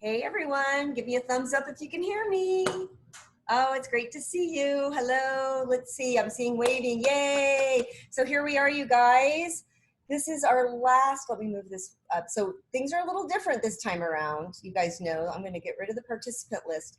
Hey everyone, give me a thumbs up if you can hear me. Oh, it's great to see you. Hello, let's see, I'm seeing waving, yay. So here we are, you guys. This is our last, let me move this up. So things are a little different this time around. You guys know, I'm gonna get rid of the participant list.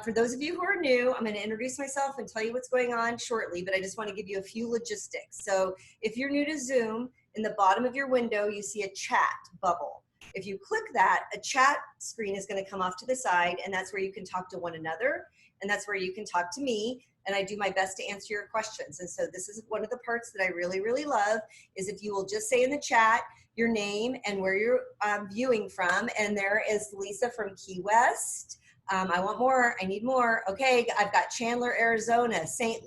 For those of you who are new, I'm gonna introduce myself and tell you what's going on shortly, but I just wanna give you a few logistics. So if you're new to Zoom, in the bottom of your window, you see a chat bubble. If you click that, a chat screen is going to come off to the side, and that's where you can talk to one another, and that's where you can talk to me, and I do my best to answer your questions. And so this is one of the parts that I really, really love, is if you will just say in the chat your name and where you're viewing from. And there is Lisa from Key West. I want more, I need more. Okay, I've got Chandler, Arizona, St.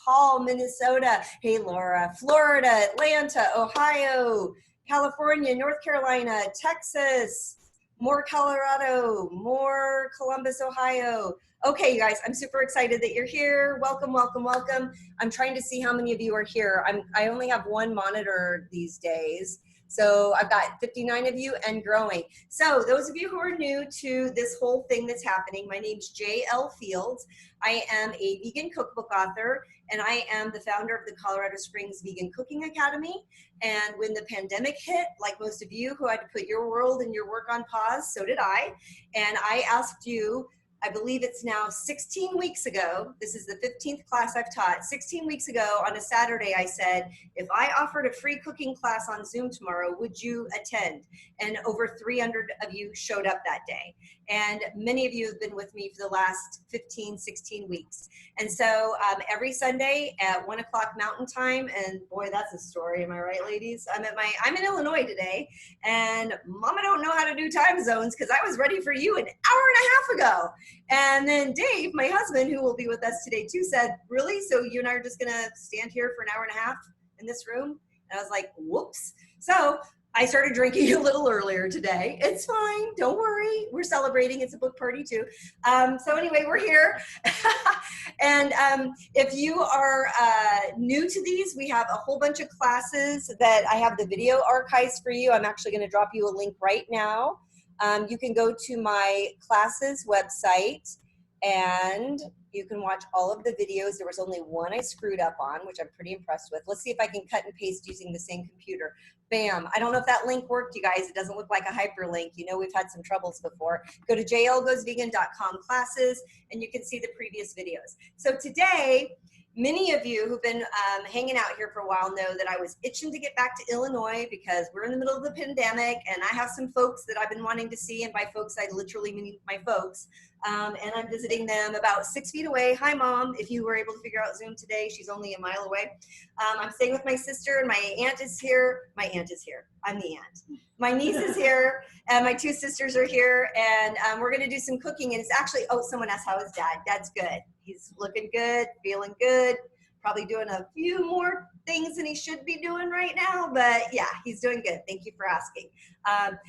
Paul, Minnesota. Hey, Laura, Florida, Atlanta, Ohio, California, North Carolina, Texas, more Colorado, more Columbus, Ohio. Okay, you guys, I'm super excited that you're here. Welcome, welcome, welcome. I'm trying to see how many of you are here. I only have one monitor these days. So I've got 59 of you and growing. So those of you who are new to this whole thing that's happening, my name's J.L. Fields. I am a vegan cookbook author, and I am the founder of the Colorado Springs Vegan Cooking Academy. And when the pandemic hit, like most of you who had to put your world and your work on pause, so did I. And I asked you, I believe it's now 16 weeks ago, this is the 15th class I've taught, 16 weeks ago on a Saturday, I said, if I offered a free cooking class on Zoom tomorrow, would you attend? And over 300 of you showed up that day. And many of you have been with me for the last 15, 16 weeks. And so every Sunday at 1 o'clock Mountain Time, and boy, that's a story, am I right, ladies? I'm in Illinois today, and Mama don't know how to do time zones because I was ready for you an hour and a half ago. And then Dave, my husband, who will be with us today too, said, really? So you and I are just gonna stand here for an hour and a half in this room? And I was like, whoops. So I started drinking a little earlier today. It's fine, don't worry. We're celebrating, it's a book party too. So anyway, we're here. And if you are new to these, we have a whole bunch of classes that I have the video archives for you. I'm actually gonna drop you a link right now. You can go to my classes website and you can watch all of the videos. There was only one I screwed up on, which I'm pretty impressed with. Let's see if I can cut and paste using the same computer. Bam. I don't know if that link worked, you guys. It doesn't look like a hyperlink. You know, we've had some troubles before. Go to jlgoesvegan.com classes and you can see the previous videos. So today, many of you who've been hanging out here for a while know that I was itching to get back to Illinois because we're in the middle of the pandemic, and I have some folks that I've been wanting to see, and by folks I literally mean my folks, and I'm visiting them about 6 feet away. Hi, Mom, if you were able to figure out Zoom today, she's only a mile away. I'm staying with my sister, and my aunt is here. My aunt is here. I'm the aunt. My niece is here, and my two sisters are here, and we're gonna do some cooking, and it's actually, oh, someone asked how is Dad. Dad's good. He's looking good, feeling good, probably doing a few more things than he should be doing right now, but yeah, he's doing good. Thank you for asking.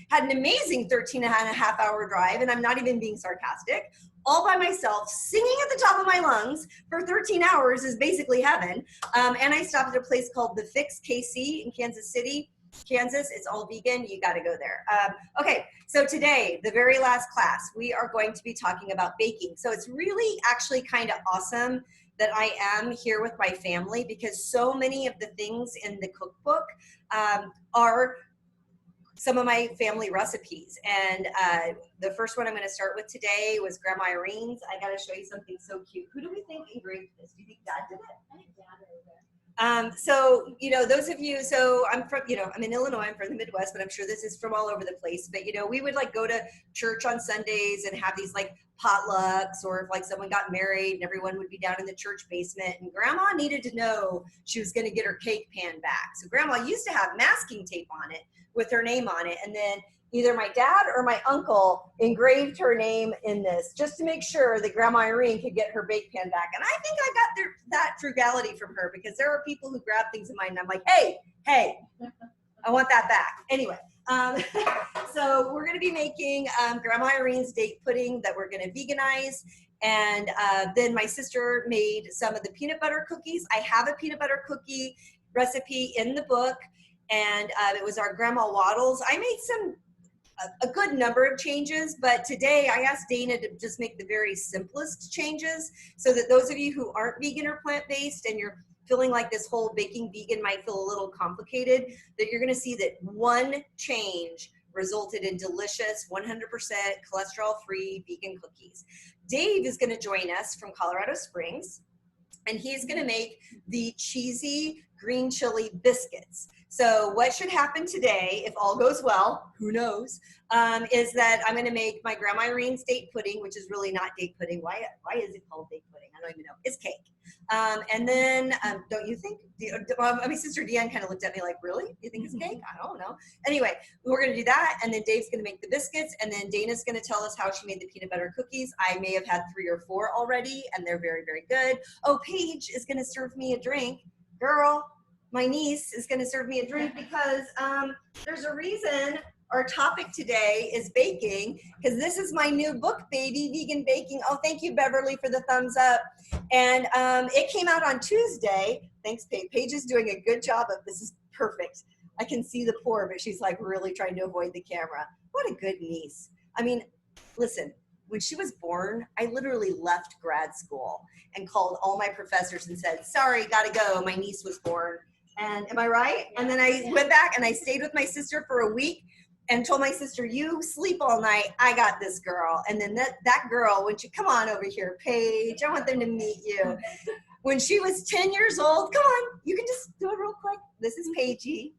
Had an amazing 13 and a half hour drive, and I'm not even being sarcastic, all by myself, singing at the top of my lungs for 13 hours is basically heaven. And I stopped at a place called The Fix KC in Kansas City, Kansas. It's all vegan. You got to go there. Okay, so today, the very last class, we are going to be talking about baking. So it's really actually kind of awesome that I am here with my family because so many of the things in the cookbook are some of my family recipes. And the first one I'm going to start with today was Grandma Irene's. I got to show you something so cute. Who do we think engraved this? Do you think Dad did it? I think Dad did it. So, you know, those of you, so I'm from, you know, I'm in Illinois, I'm from the Midwest, but I'm sure this is from all over the place. But, you know, we would like go to church on Sundays and have these like potlucks, or if like someone got married and everyone would be down in the church basement, and Grandma needed to know she was going to get her cake pan back. So Grandma used to have masking tape on it with her name on it. And then either my dad or my uncle engraved her name in this just to make sure that Grandma Irene could get her bake pan back. And I think I got that frugality from her, because there are people who grab things of mine and I'm like, hey, I want that back. Anyway, so we're going to be making Grandma Irene's date pudding that we're going to veganize. And then my sister made some of the peanut butter cookies. I have a peanut butter cookie recipe in the book, and it was our Grandma Waddles. I made some a good number of changes, but today I asked Dana to just make the very simplest changes so that those of you who aren't vegan or plant-based and you're feeling like this whole baking vegan might feel a little complicated, that you're gonna see that one change resulted in delicious 100% cholesterol-free vegan cookies. Dave is gonna join us from Colorado Springs, and he's gonna make the cheesy green chili biscuits. So what should happen today, if all goes well, who knows, is that I'm gonna make my Grandma Irene's date pudding, which is really not date pudding. Why is it called date pudding? I don't even know. It's cake. And then, don't you think? My sister Deanne kind of looked at me like, really? You think it's cake? I don't know. Anyway, we're gonna do that, and then Dave's gonna make the biscuits, and then Dana's gonna tell us how she made the peanut butter cookies. I may have had 3 or 4 already, and they're very, very good. Oh, Paige is gonna serve me a drink. Girl, my niece is gonna serve me a drink because there's a reason our topic today is baking, because this is my new book, baby, Vegan Baking. Oh, thank you, Beverly, for the thumbs up. And it came out on Tuesday. Thanks, Paige. Paige is doing a good job of this. Is perfect. I can see the pour, but she's like really trying to avoid the camera. What a good niece. I mean, listen, when she was born, I literally left grad school and called all my professors and said, sorry, gotta go, my niece was born. And am I right? And then I went back and I stayed with my sister for a week and told my sister, you sleep all night, I got this girl. And then that girl, when she, come on over here, Paige, I want them to meet you. When she was 10 years old, come on, you can just do it real quick. This is Paigey.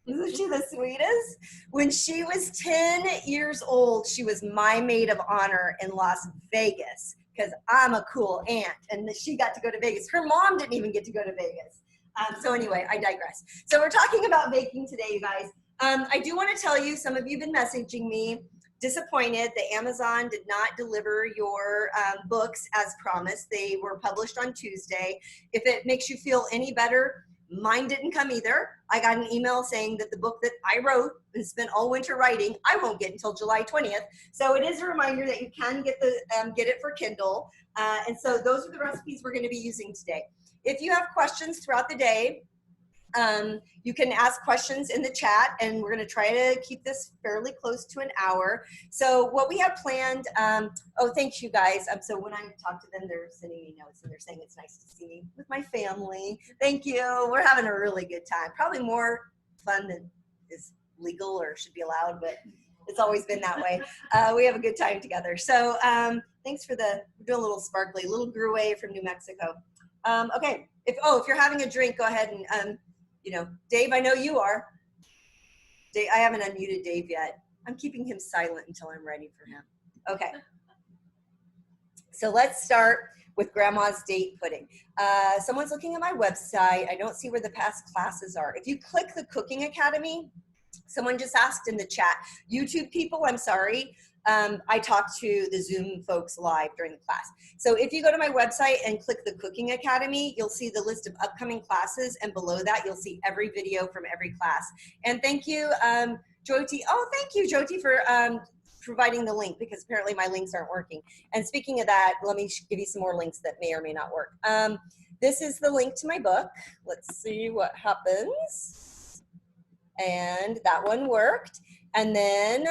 Isn't she the sweetest? When she was 10 years old, she was my maid of honor in Las Vegas because I'm a cool aunt, and she got to go to Vegas. Her mom didn't even get to go to Vegas. So anyway, I digress. So we're talking about baking today, you guys. I do want to tell you, some of you have been messaging me, disappointed that Amazon did not deliver your books as promised. They were published on Tuesday. If it makes you feel any better, mine didn't come either. I got an email saying that the book that I wrote and spent all winter writing, I won't get until July 20th. So it is a reminder that you can get it for Kindle. And so those are the recipes we're going to be using today. If you have questions throughout the day, you can ask questions in the chat, and we're going to try to keep this fairly close to an hour. So what we have planned, oh, thank you guys. So when I talk to them, they're sending me notes and they're saying it's nice to see me with my family. Thank you. We're having a really good time. Probably more fun than is legal or should be allowed, but it's always been that way. We have a good time together. So thanks for we're doing a little sparkly, little Gruet from New Mexico. Okay, if you're having a drink, go ahead and, Dave, I know you are. Dave, I haven't unmuted Dave yet. I'm keeping him silent until I'm ready for him. Okay. So let's start with Grandma's date pudding. Someone's looking at my website. I don't see where the past classes are. If you click the Cooking Academy, someone just asked in the chat, YouTube people, I'm sorry. I talked to the Zoom folks live during the class. So if you go to my website and click the Cooking Academy, you'll see the list of upcoming classes, and below that you'll see every video from every class. And thank you, Jyoti. Oh, thank you, Jyoti, for providing the link, because apparently my links aren't working. And speaking of that, let me give you some more links that may or may not work. This is the link to my book. Let's see what happens. And that one worked. And then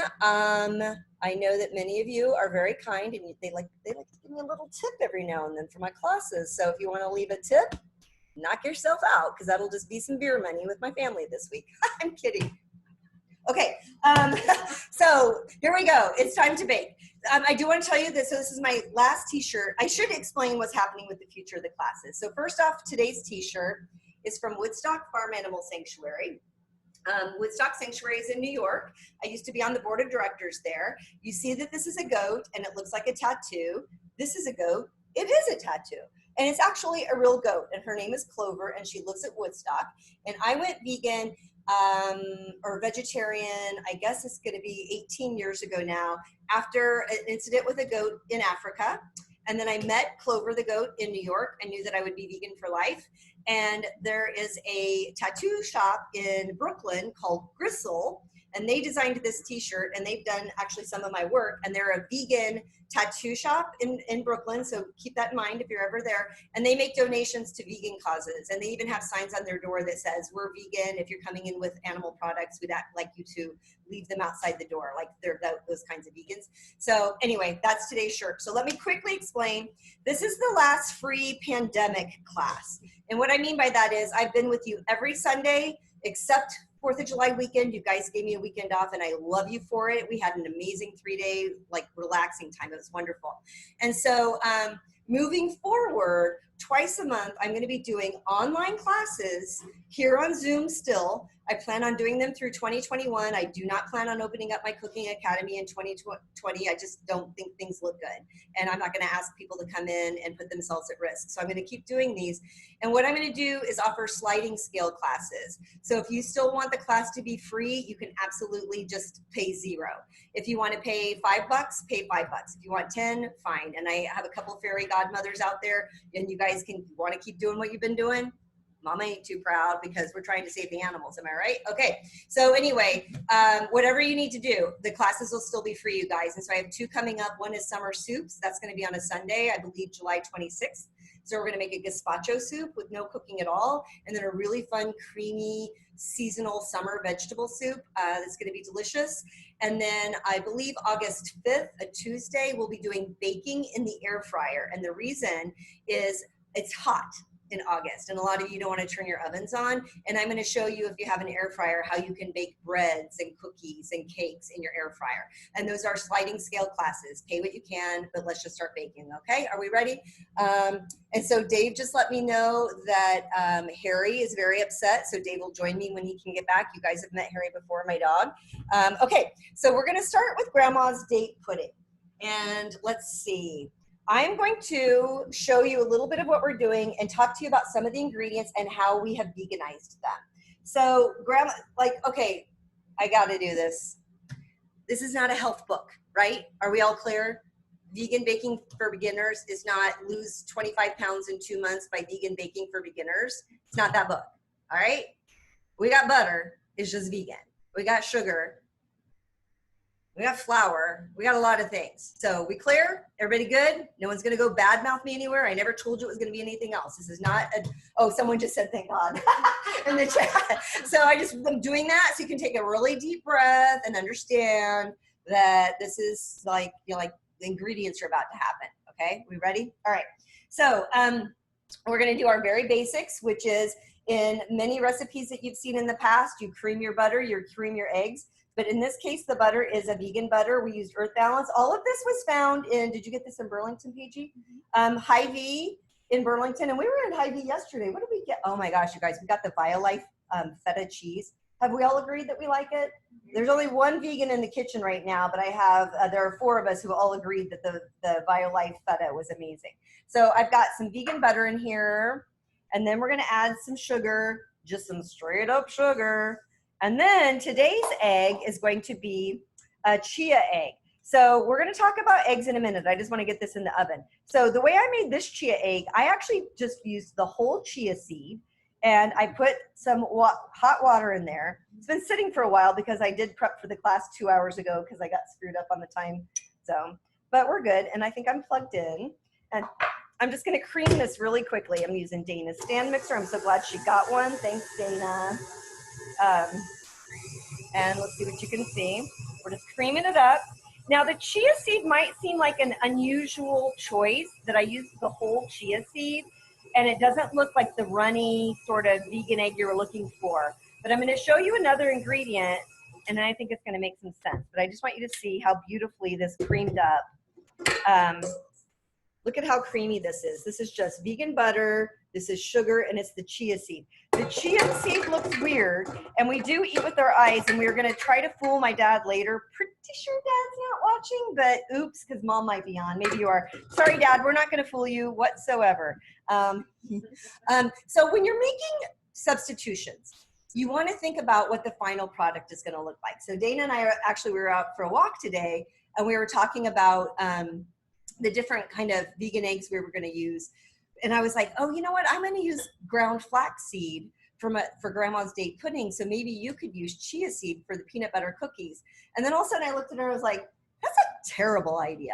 I know that many of you are very kind, and they like to give me a little tip every now and then for my classes. So if you want to leave a tip, knock yourself out, because that'll just be some beer money with my family this week. I'm kidding. Okay, so here we go. It's time to bake. I do want to tell you this. So this is my last t-shirt. I should explain what's happening with the future of the classes. So first off, today's t-shirt is from Woodstock Farm Animal Sanctuary. Woodstock Sanctuary is in New York. I used to be on the board of directors there. You see that this is a goat, and it looks like a tattoo. This is a goat. It is a tattoo. And it's actually a real goat, and her name is Clover, and she lives at Woodstock. And I went vegan or vegetarian, I guess it's going to be 18 years ago now, after an incident with a goat in Africa. And then I met Clover the goat in New York. I knew that I would be vegan for life. And there is a tattoo shop in Brooklyn called Gristle and they designed this t-shirt, and they've done actually some of my work, and they're a vegan tattoo shop in Brooklyn, so keep that in mind if you're ever there. And they make donations to vegan causes, and they even have signs on their door that says, we're vegan. If you're coming in with animal products, we'd like you to leave them outside the door, like they're those kinds of vegans. So anyway, that's today's shirt. So let me quickly explain. This is the last free pandemic class, and what I mean by that is I've been with you every Sunday except 4th of July weekend. You guys gave me a weekend off, and I love you for it. We had an amazing 3-day, like, relaxing time. It was wonderful. And so moving forward, twice a month, I'm going to be doing online classes here on Zoom still. I plan on doing them through 2021. I do not plan on opening up my cooking academy in 2020. I just don't think things look good. And I'm not going to ask people to come in and put themselves at risk. So I'm going to keep doing these. And what I'm going to do is offer sliding scale classes. So if you still want the class to be free, you can absolutely just pay $0. If you want to pay $5, pay $5. If you want 10, fine. And I have a couple of fairy godmothers out there, and you guys can want to keep doing what you've been doing. Mama ain't too proud because we're trying to save the animals. Am I right? Okay. So anyway, whatever you need to do, the classes will still be free, you guys. And so I have 2 coming up. One is summer soups. That's going to be on a Sunday, I believe July 26th. So we're going to make a gazpacho soup with no cooking at all. And then a really fun, creamy, seasonal summer vegetable soup that's going to be delicious. And then I believe August 5th, a Tuesday, we'll be doing baking in the air fryer. And the reason is it's hot in August, and a lot of you don't want to turn your ovens on, and I'm going to show you, if you have an air fryer, how you can bake breads and cookies and cakes in your air fryer. And those are sliding scale classes. Pay what you can, but let's just start baking. Okay, are we ready? And so Dave just let me know that Harry is very upset, so Dave will join me when he can get back. You guys have met Harry before, my dog. Okay, so we're going to start with Grandma's date pudding, and let's see. I'm going to show you a little bit of what we're doing and talk to you about some of the ingredients and how we have veganized them. So Grandma, like, okay, I got to do this. This is not a health book, right? Are we all clear? Vegan Baking for Beginners is not lose 25 pounds in 2 months by vegan baking for beginners. It's not that book, all right? We got butter, it's just vegan. We got sugar. We got flour. We got a lot of things. So we clear? Everybody good? No one's going to go badmouth me anywhere. I never told you it was going to be anything else. This is not a, oh, someone just said thank God in the chat. So I'm doing that so you can take a really deep breath and understand that this is like, you know, like the ingredients are about to happen. Okay, we ready? All right. So we're going to do our very basics, which is in many recipes that you've seen in the past, you cream your butter, you cream your eggs. But in this case, the butter is a vegan butter. We used Earth Balance. All of this was found in, did you get this in Burlington, PG? Hy-Vee in Burlington. And we were in Hy-Vee yesterday. What did we get? Oh my gosh, you guys, we got the BioLife feta cheese. Have we all agreed that we like it? There's only one vegan in the kitchen right now, but I have, there are 4 of us who all agreed that the BioLife feta was amazing. So I've got some vegan butter in here, and then we're gonna add some sugar, just some straight up sugar. And then today's egg is going to be a chia egg. So we're going to talk about eggs in a minute. I just want to get this in the oven. So the way I made this chia egg, I actually just used the whole chia seed, and I put some hot water in there. It's been sitting for a while because I did prep for the class 2 hours ago because I got screwed up on the time zone. But we're good, and I think I'm plugged in. And I'm just going to cream this really quickly. I'm using Dana's stand mixer. I'm so glad she got one. Thanks, Dana. And let's see what you can see. We're just creaming it up. Now the chia seed might seem like an unusual choice that I used the whole chia seed, and it doesn't look like the runny sort of vegan egg you were looking for. But I'm going to show you another ingredient, and then I think it's going to make some sense. But I just want you to see how beautifully this creamed up. Look at how creamy this is. This is just vegan butter. This is sugar, and it's the chia seed. The chia seed looks weird, and we do eat with our eyes, and we are going to try to fool my dad later. Pretty sure Dad's not watching, but oops, because Mom might be on. Maybe you are. Sorry, Dad, we're not going to fool you whatsoever. So when you're making substitutions, you want to think about what the final product is going to look like. So Dana and I we were out for a walk today, and we were talking about the different kind of vegan eggs we were going to use. And I was like, oh, you know what? I'm going to use ground flaxseed for grandma's date pudding. So maybe you could use chia seed for the peanut butter cookies. And then all of a sudden I looked at her and I was like, that's a terrible idea,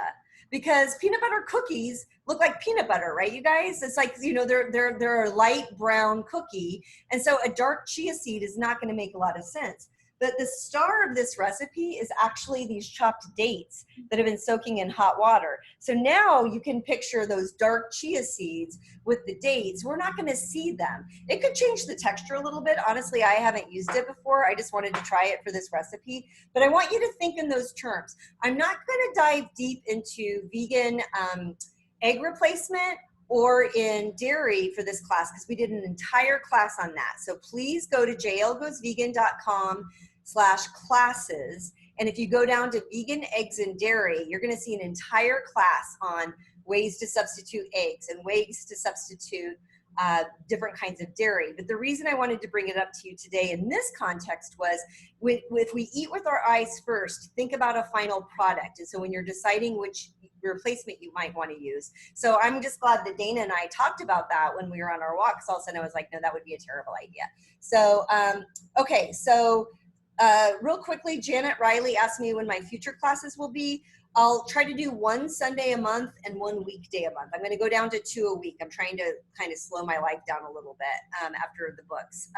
because peanut butter cookies look like peanut butter, right, you guys? It's like, you know, they're a light brown cookie. And so a dark chia seed is not going to make a lot of sense. But the star of this recipe is actually these chopped dates that have been soaking in hot water. So now you can picture those dark chia seeds with the dates. We're not going to see them. It could change the texture a little bit. Honestly, I haven't used it before. I just wanted to try it for this recipe. But I want you to think in those terms. I'm not going to dive deep into vegan egg replacement or in dairy for this class, because we did an entire class on that. So please go to jlgoesvegan.com/classes. And if you go down to vegan eggs and dairy, you're going to see an entire class on ways to substitute eggs and ways to substitute different kinds of dairy. But the reason I wanted to bring it up to you today in this context was, if we eat with our eyes first, think about a final product. And so when you're deciding which replacement you might want to use. So I'm just glad that Dana and I talked about that when we were on our walk, because all of a sudden I was like, no, that would be a terrible idea. So, okay, so real quickly, Janet Riley asked me when my future classes will be. I'll try to do one Sunday a month and one weekday a month. I'm going to go down to 2 a week. I'm trying to kind of slow my life down a little bit after the books.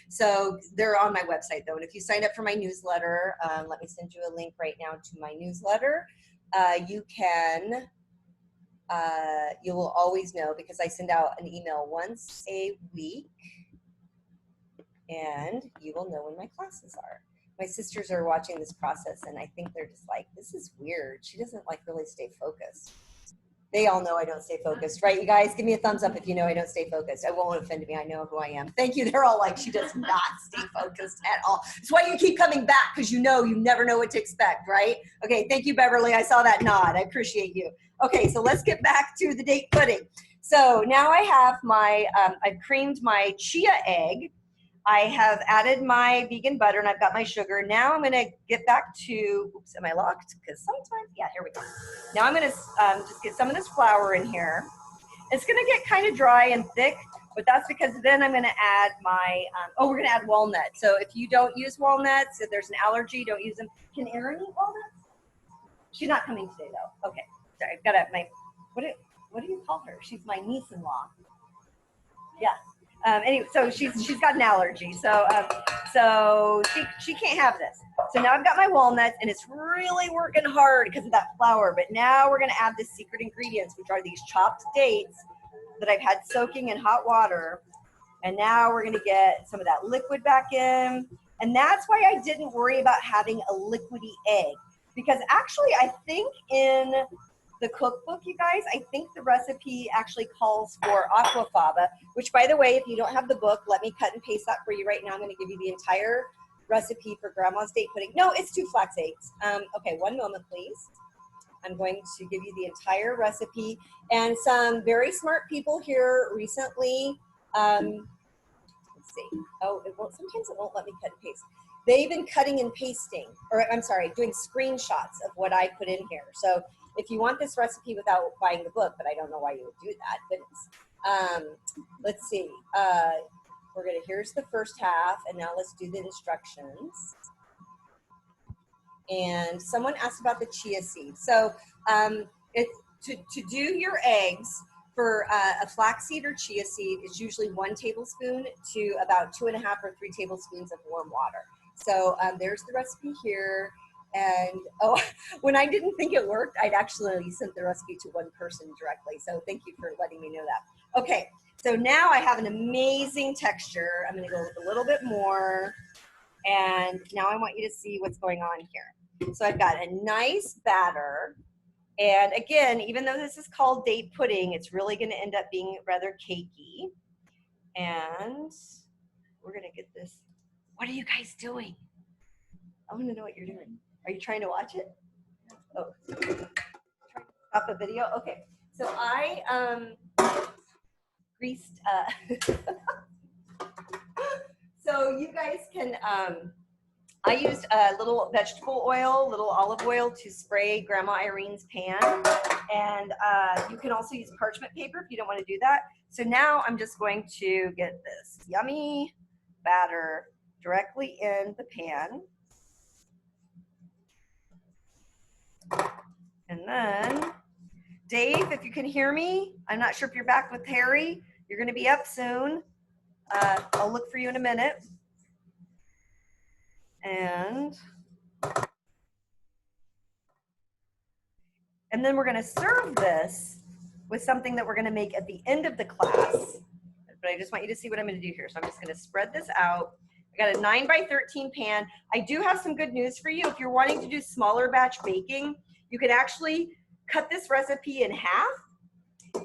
So they're on my website though. And if you sign up for my newsletter, let me send you a link right now to my newsletter. You will always know, because I send out an email once a week, and you will know when my classes are. My sisters are watching this process, and I think they're just like, this is weird. She doesn't like really stay focused. They all know I don't stay focused, right? You guys, give me a thumbs up if you know I don't stay focused. It won't offend me. I know who I am. Thank you. They're all like, she does not stay focused at all. That's why you keep coming back, because you know you never know what to expect, right? Okay, thank you, Beverly. I saw that nod. I appreciate you. Okay, so let's get back to the date pudding. So now I have my, I've creamed my chia egg. I have added my vegan butter, and I've got my sugar. Now I'm going to get back to, oops, am I locked? Because sometimes, yeah, here we go. Now I'm going to just get some of this flour in here. It's going to get kind of dry and thick, but that's because then I'm going to add my, we're going to add walnuts. So if you don't use walnuts, if there's an allergy, don't use them. Can Erin eat walnuts? She's not coming today, though. Okay, sorry, I've got what do you call her? She's my niece-in-law. Yeah. Anyway, so she's got an allergy, so she can't have this. So now I've got my walnuts, and it's really working hard because of that flour. But now we're going to add the secret ingredients, which are these chopped dates that I've had soaking in hot water. And now we're going to get some of that liquid back in. And that's why I didn't worry about having a liquidy egg, because actually I think in the cookbook, you guys, I think the recipe actually calls for aquafaba, which, by the way, if you don't have the book, let me cut and paste that for you right now. I'm going to give you the entire recipe for grandma's date pudding. No, it's 2 flax eggs. Okay, one moment, please. I'm going to give you the entire recipe. And some very smart people here recently, let's see. Oh, sometimes it won't let me cut and paste. They've been cutting and pasting, or I'm sorry, doing screenshots of what I put in here. So if you want this recipe without buying the book, but I don't know why you would do that, but let's see. Here's the first half, and now let's do the instructions. And someone asked about the chia seed. So to do your eggs for a flaxseed or chia seed, it's usually 1 tablespoon to about 2.5 or 3 tablespoons of warm water. So there's the recipe here. And when I didn't think it worked, I'd actually sent the recipe to one person directly. So thank you for letting me know that. Okay, so now I have an amazing texture. I'm going to go with a little bit more. And now I want you to see what's going on here. So I've got a nice batter. And again, even though this is called date pudding, it's really going to end up being rather cakey. And we're going to get this. What are you guys doing? I want to know what you're doing. Are you trying to watch it? Oh, stop the video? Okay. So I greased, so you guys can, I used a little vegetable oil, little olive oil to spray Grandma Irene's pan. And you can also use parchment paper if you don't want to do that. So now I'm just going to get this yummy batter directly in the pan. And then, Dave, if you can hear me, I'm not sure if you're back with Harry. You're going to be up soon. I'll look for you in a minute. And then we're going to serve this with something that we're going to make at the end of the class. But I just want you to see what I'm going to do here. So I'm just going to spread this out. I got a 9 by 13 pan. I do have some good news for you. If you're wanting to do smaller batch baking, you can actually cut this recipe in half,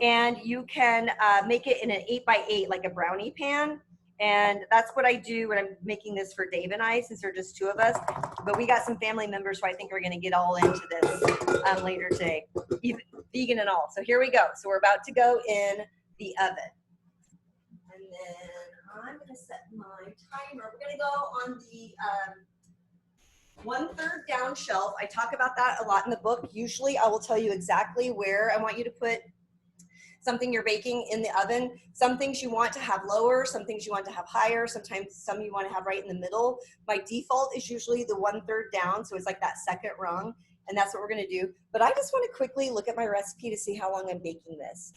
and you can make it in an 8 by 8, like a brownie pan. And that's what I do when I'm making this for Dave and I, since there are just 2 of us. But we got some family members who I think are going to get all into this later today, even vegan and all. So here we go. So we're about to go in the oven. And then I'm going to set my timer. We're going to go on the 1/3 down shelf. I talk about that a lot in the book. Usually I will tell you exactly where I want you to put something you're baking in the oven. Some things you want to have lower, some things you want to have higher, sometimes some you want to have right in the middle. My default is usually the 1/3 down, so it's like that second rung, and that's what we're gonna do. But I just wanna quickly look at my recipe to see how long I'm baking this.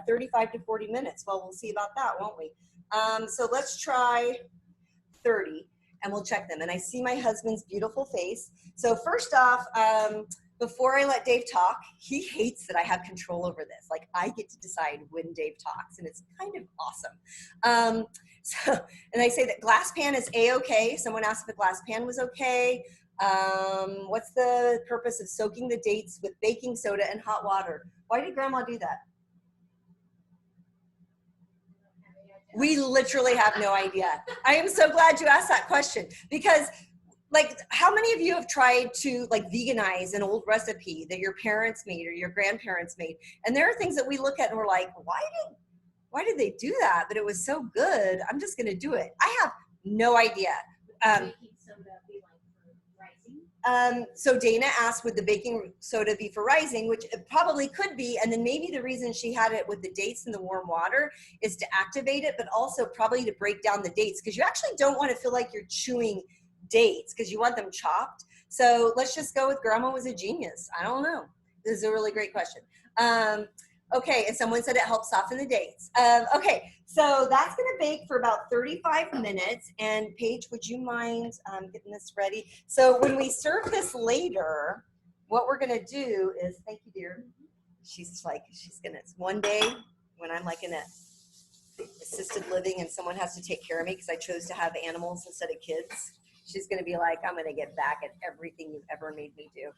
35 to 40 minutes. Well, we'll see about that, won't we? So let's try 30, and we'll check them. And I see my husband's beautiful face. So first off, before I let Dave talk, he hates that I have control over this. Like, I get to decide when Dave talks, and it's kind of awesome. And I say that glass pan is A-okay. Someone asked if a glass pan was okay. What's the purpose of soaking the dates with baking soda and hot water? Why did Grandma do that? We literally have no idea. I am so glad you asked that question, because like, how many of you have tried to like veganize an old recipe that your parents made or your grandparents made? And there are things that we look at and we're like, why did they do that? But it was so good. I'm just going to do it. I have no idea. So Dana asked, would the baking soda be for rising, which it probably could be. And then maybe the reason she had it with the dates in the warm water is to activate it, but also probably to break down the dates, because you actually don't want to feel like you're chewing dates because you want them chopped. So let's just go with Grandma was a genius. I don't know. This is a really great question. Okay, and someone said it helps soften the dates. Okay, so that's gonna bake for about 35 minutes. And Paige, would you mind getting this ready? So when we serve this later, what we're gonna do is, thank you, dear. She's gonna, one day when I'm like in a assisted living and someone has to take care of me because I chose to have animals instead of kids, she's gonna be like, I'm gonna get back at everything you've ever made me do.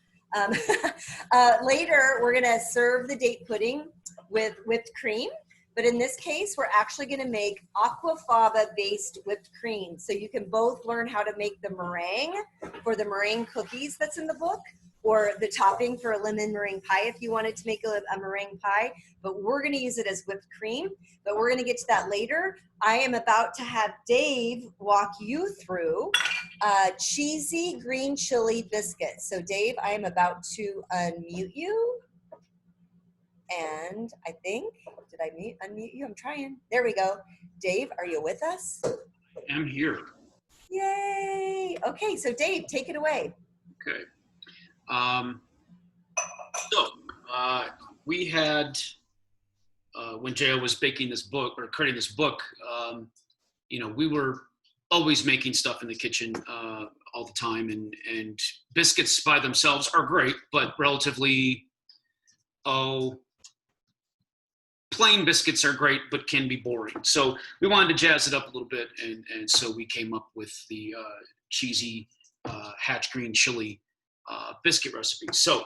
Later, we're gonna serve the date pudding with whipped cream, but in this case, we're actually gonna make aquafaba based whipped cream. So you can both learn how to make the meringue for the meringue cookies that's in the book, or the topping for a lemon meringue pie if you wanted to make a meringue pie, but we're gonna use it as whipped cream, but we're gonna get to that later. I am about to have Dave walk you through cheesy green chili biscuits. So Dave, I am about to unmute you. And I think, did I unmute you? I'm trying. There we go. Dave, are you with us? I'm here. Yay. Okay, so Dave, take it away. Okay. We had, when J.O. was baking this book or creating this book, you know, we were always making stuff in the kitchen all the time, and biscuits by themselves are great, but relatively, plain biscuits are great, but can be boring. So we wanted to jazz it up a little bit, and so we came up with the cheesy Hatch green chili biscuit recipe. So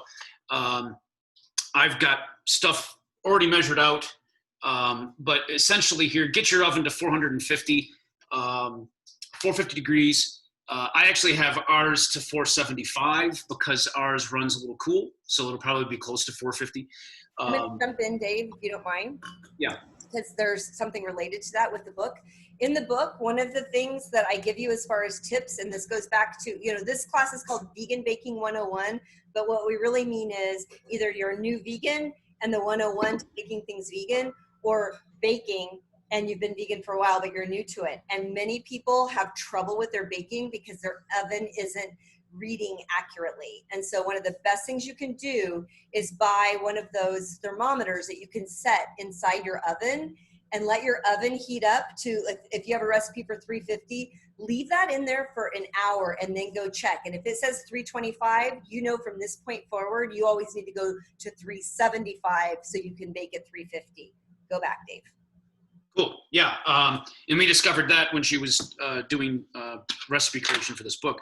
I've got stuff already measured out, but essentially here, get your oven to 450 degrees. I actually have ours to 475 because ours runs a little cool, so it'll probably be close to 450. I'm going to jump in, Dave, if you don't mind. Yeah. Because there's something related to that with the book. In the book, one of the things that I give you as far as tips, and this goes back to, you know, this class is called Vegan Baking 101, but what we really mean is either you're a new vegan and the 101 to making things vegan, or baking and you've been vegan for a while, but you're new to it. And many people have trouble with their baking because their oven isn't reading accurately. And so one of the best things you can do is buy one of those thermometers that you can set inside your oven and let your oven heat up to, like, if you have a recipe for 350, leave that in there for an hour and then go check. And if it says 325, you know from this point forward, you always need to go to 375 so you can bake at 350. Go back, Dave. Cool. Yeah. And we discovered that when she was doing recipe creation for this book.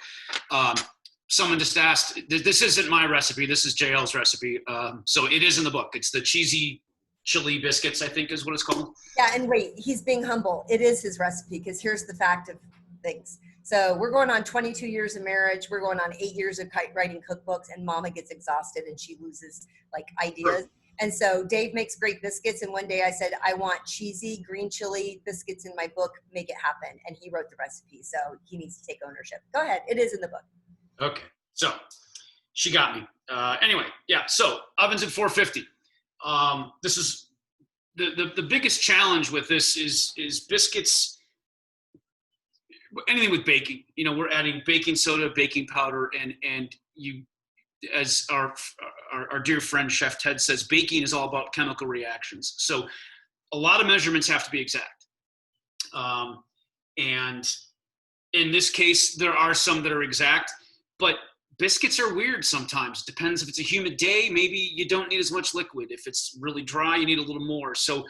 Someone just asked, this isn't my recipe, this is JL's recipe. So it is in the book. It's the cheesy chili biscuits, I think is what it's called. Yeah, and wait, he's being humble. It is his recipe, because here's the fact of things. So we're going on 22 years of marriage. We're going on 8 years of writing cookbooks, and Mama gets exhausted and she loses like ideas. Sure. And so Dave makes great biscuits. And one day I said, I want cheesy green chili biscuits in my book, make it happen. And he wrote the recipe. So he needs to take ownership. Go ahead. It is in the book. Okay. So she got me. Anyway, yeah. So ovens at 450. This is the biggest challenge with this is biscuits, anything with baking. You know, we're adding baking soda, baking powder, and you, as our dear friend Chef Ted says, baking is all about chemical reactions. So a lot of measurements have to be exact. And in this case, there are some that are exact, but biscuits are weird sometimes. Depends if it's a humid day, maybe you don't need as much liquid. If it's really dry, you need a little more. So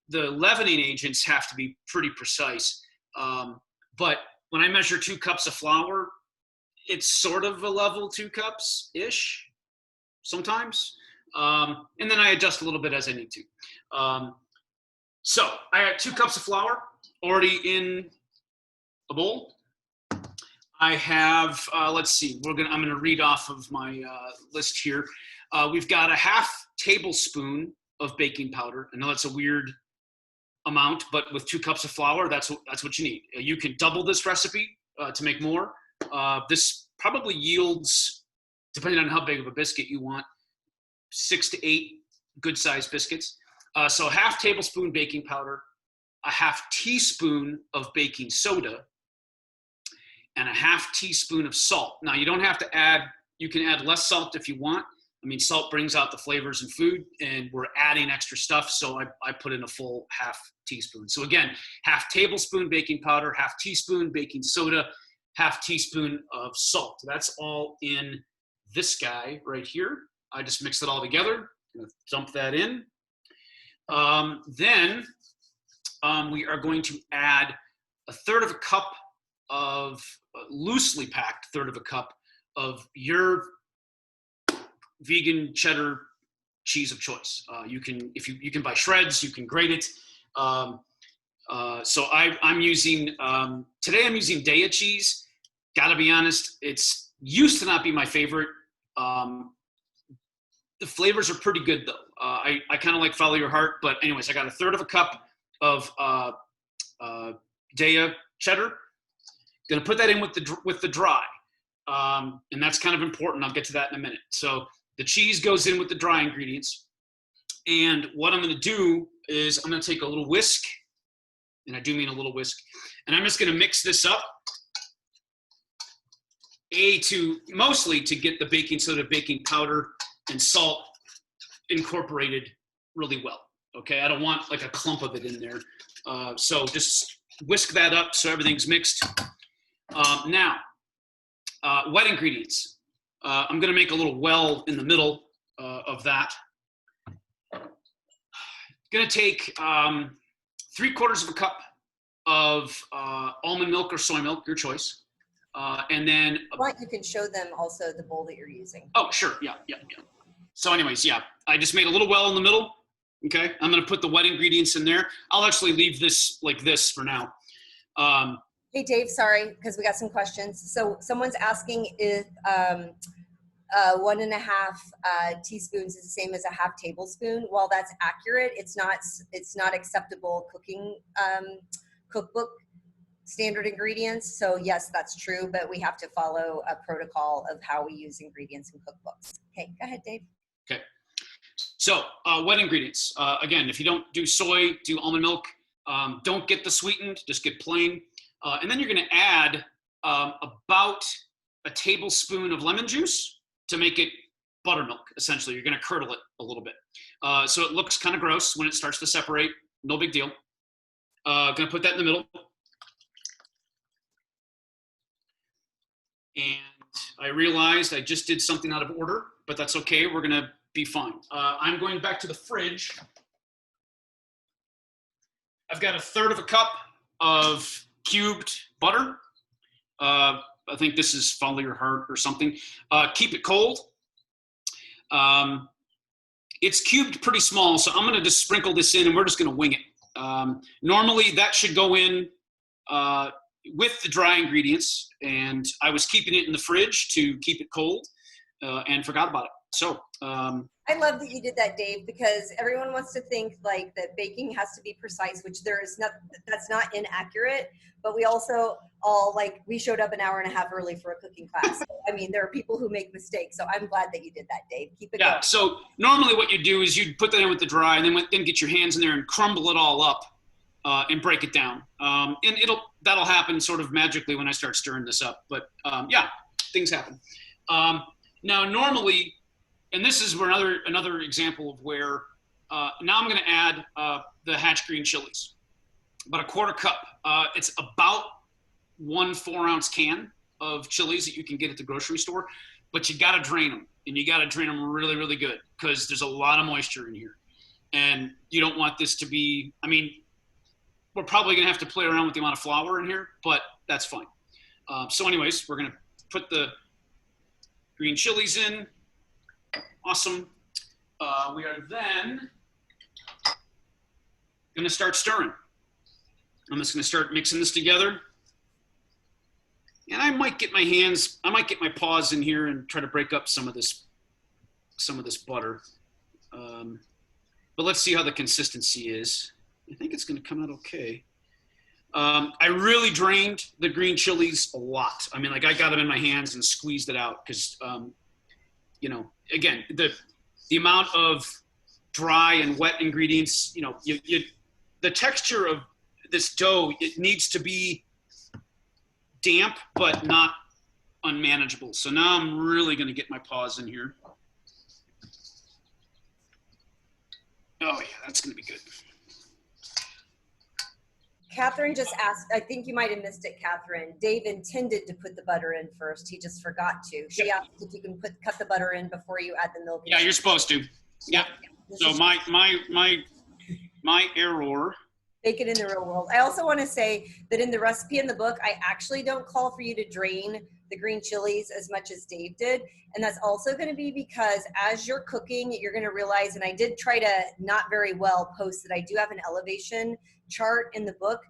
the leavening agents have to be pretty precise. But when I measure 2 cups of flour, it's sort of a level 2 cups-ish sometimes. And then I adjust a little bit as I need to. So I got 2 cups of flour already in a bowl. I have, let's see, I'm gonna read off of my list here. We've got a ½ tablespoon of baking powder. I know that's a weird amount, but with 2 cups of flour, that's what you need. You can double this recipe to make more. This probably yields, depending on how big of a biscuit you want, 6 to 8 good-sized biscuits. So ½ tablespoon baking powder, a ½ teaspoon of baking soda, and a ½ teaspoon of salt. Now, you don't have to add, you can add less salt if you want. I mean, salt brings out the flavors in food, and we're adding extra stuff, so I put in a full ½ teaspoon. So again, ½ tablespoon baking powder, ½ teaspoon baking soda, ½ teaspoon of salt. That's all in this guy right here. I just mixed it all together. I'm gonna dump that in. Then we are going to add a third of a cup of loosely packed third of a cup of your vegan cheddar cheese of choice. You can, if you can buy shreds, you can grate it. So I'm using, today I'm using Daiya cheese. Gotta be honest, it's used to not be my favorite. The flavors are pretty good though. I kind of like follow your heart, but anyways, I got a third of a cup of Daiya cheddar. Gonna put that in with the dry, and that's kind of important. I'll get to that in a minute. So the cheese goes in with the dry ingredients, and what I'm gonna do is I'm gonna take a little whisk, and I do mean a little whisk, and I'm just gonna mix this up. Mostly to get the baking soda, baking powder, and salt incorporated really well. Okay, I don't want like a clump of it in there. So just whisk that up so everything's mixed. Now, wet ingredients. I'm gonna make a little well in the middle of that. Gonna take 3/4 of a cup of almond milk or soy milk, your choice. And then you can show them also the bowl that you're using. Oh, sure. Yeah. So anyways, yeah, I just made a little well in the middle. Okay. I'm going to put the wet ingredients in there. I'll actually leave this like this for now. Hey, Dave, sorry, because we got some questions. So someone's asking if 1.5 teaspoons is the same as a ½ tablespoon. While that's accurate, it's not acceptable cooking cookbook standard ingredients. So yes, that's true, but we have to follow a protocol of how we use ingredients in cookbooks. Okay, go ahead, Dave. Okay. So wet ingredients. Again, if you don't do soy, do almond milk. Don't get the sweetened, just get plain. And then you're gonna add about a tablespoon of lemon juice to make it buttermilk, essentially. You're gonna curdle it a little bit. So it looks kind of gross when it starts to separate, no big deal. Gonna put that in the middle. And I realized I just did something out of order, but that's okay, we're gonna be fine. I'm going back to the fridge. I've got 1/3 cup of cubed butter. I think this is Folly or Heart or something. Keep it cold. It's cubed pretty small, so I'm gonna just sprinkle this in and we're just gonna wing it. Normally that should go in with the dry ingredients, and I was keeping it in the fridge to keep it cold and forgot about it. So I love that you did that, Dave, because everyone wants to think like that baking has to be precise, which there is not, that's not inaccurate, but we also all like, we showed up an hour and a half early for a cooking class. I mean, there are people who make mistakes. So I'm glad that you did that, Dave. Keep it going. So normally what you do is you'd put that in with the dry and then get your hands in there and crumble it all up and break it down. And that'll happen sort of magically when I start stirring this up. But yeah, things happen. Now normally, and this is where another example of where now I'm going to add the Hatch green chilies, about 1/4 cup. It's about 1 4-ounce can of chilies that you can get at the grocery store, but you got to drain them, and you got to drain them really, really good because there's a lot of moisture in here, and you don't want this to be. I mean, we're probably going to have to play around with the amount of flour in here, but that's fine. So, anyways, we're going to put the green chilies in. Awesome. We are then going to start stirring. I'm just going to start mixing this together. And I might get my paws in here and try to break up some of this butter. But let's see how the consistency is. I think it's going to come out okay. I really drained the green chilies a lot. I mean, like I got them in my hands and squeezed it out because you know, again, the amount of dry and wet ingredients, you know, the texture of this dough, it needs to be damp, but not unmanageable. So now I'm really going to get my paws in here. Oh yeah, that's going to be good. Catherine just asked, I think you might have missed it, Catherine. Dave intended to put the butter in first. He just forgot to. She asked if you can cut the butter in before you add the milk. Yeah, you're supposed to. Yeah. So my error. Bake it in the real world. I also want to say that in the recipe in the book, I actually don't call for you to drain the green chilies as much as Dave did. And that's also going to be because as you're cooking, you're going to realize, and I did try to not very well post that I do have an elevation chart in the book.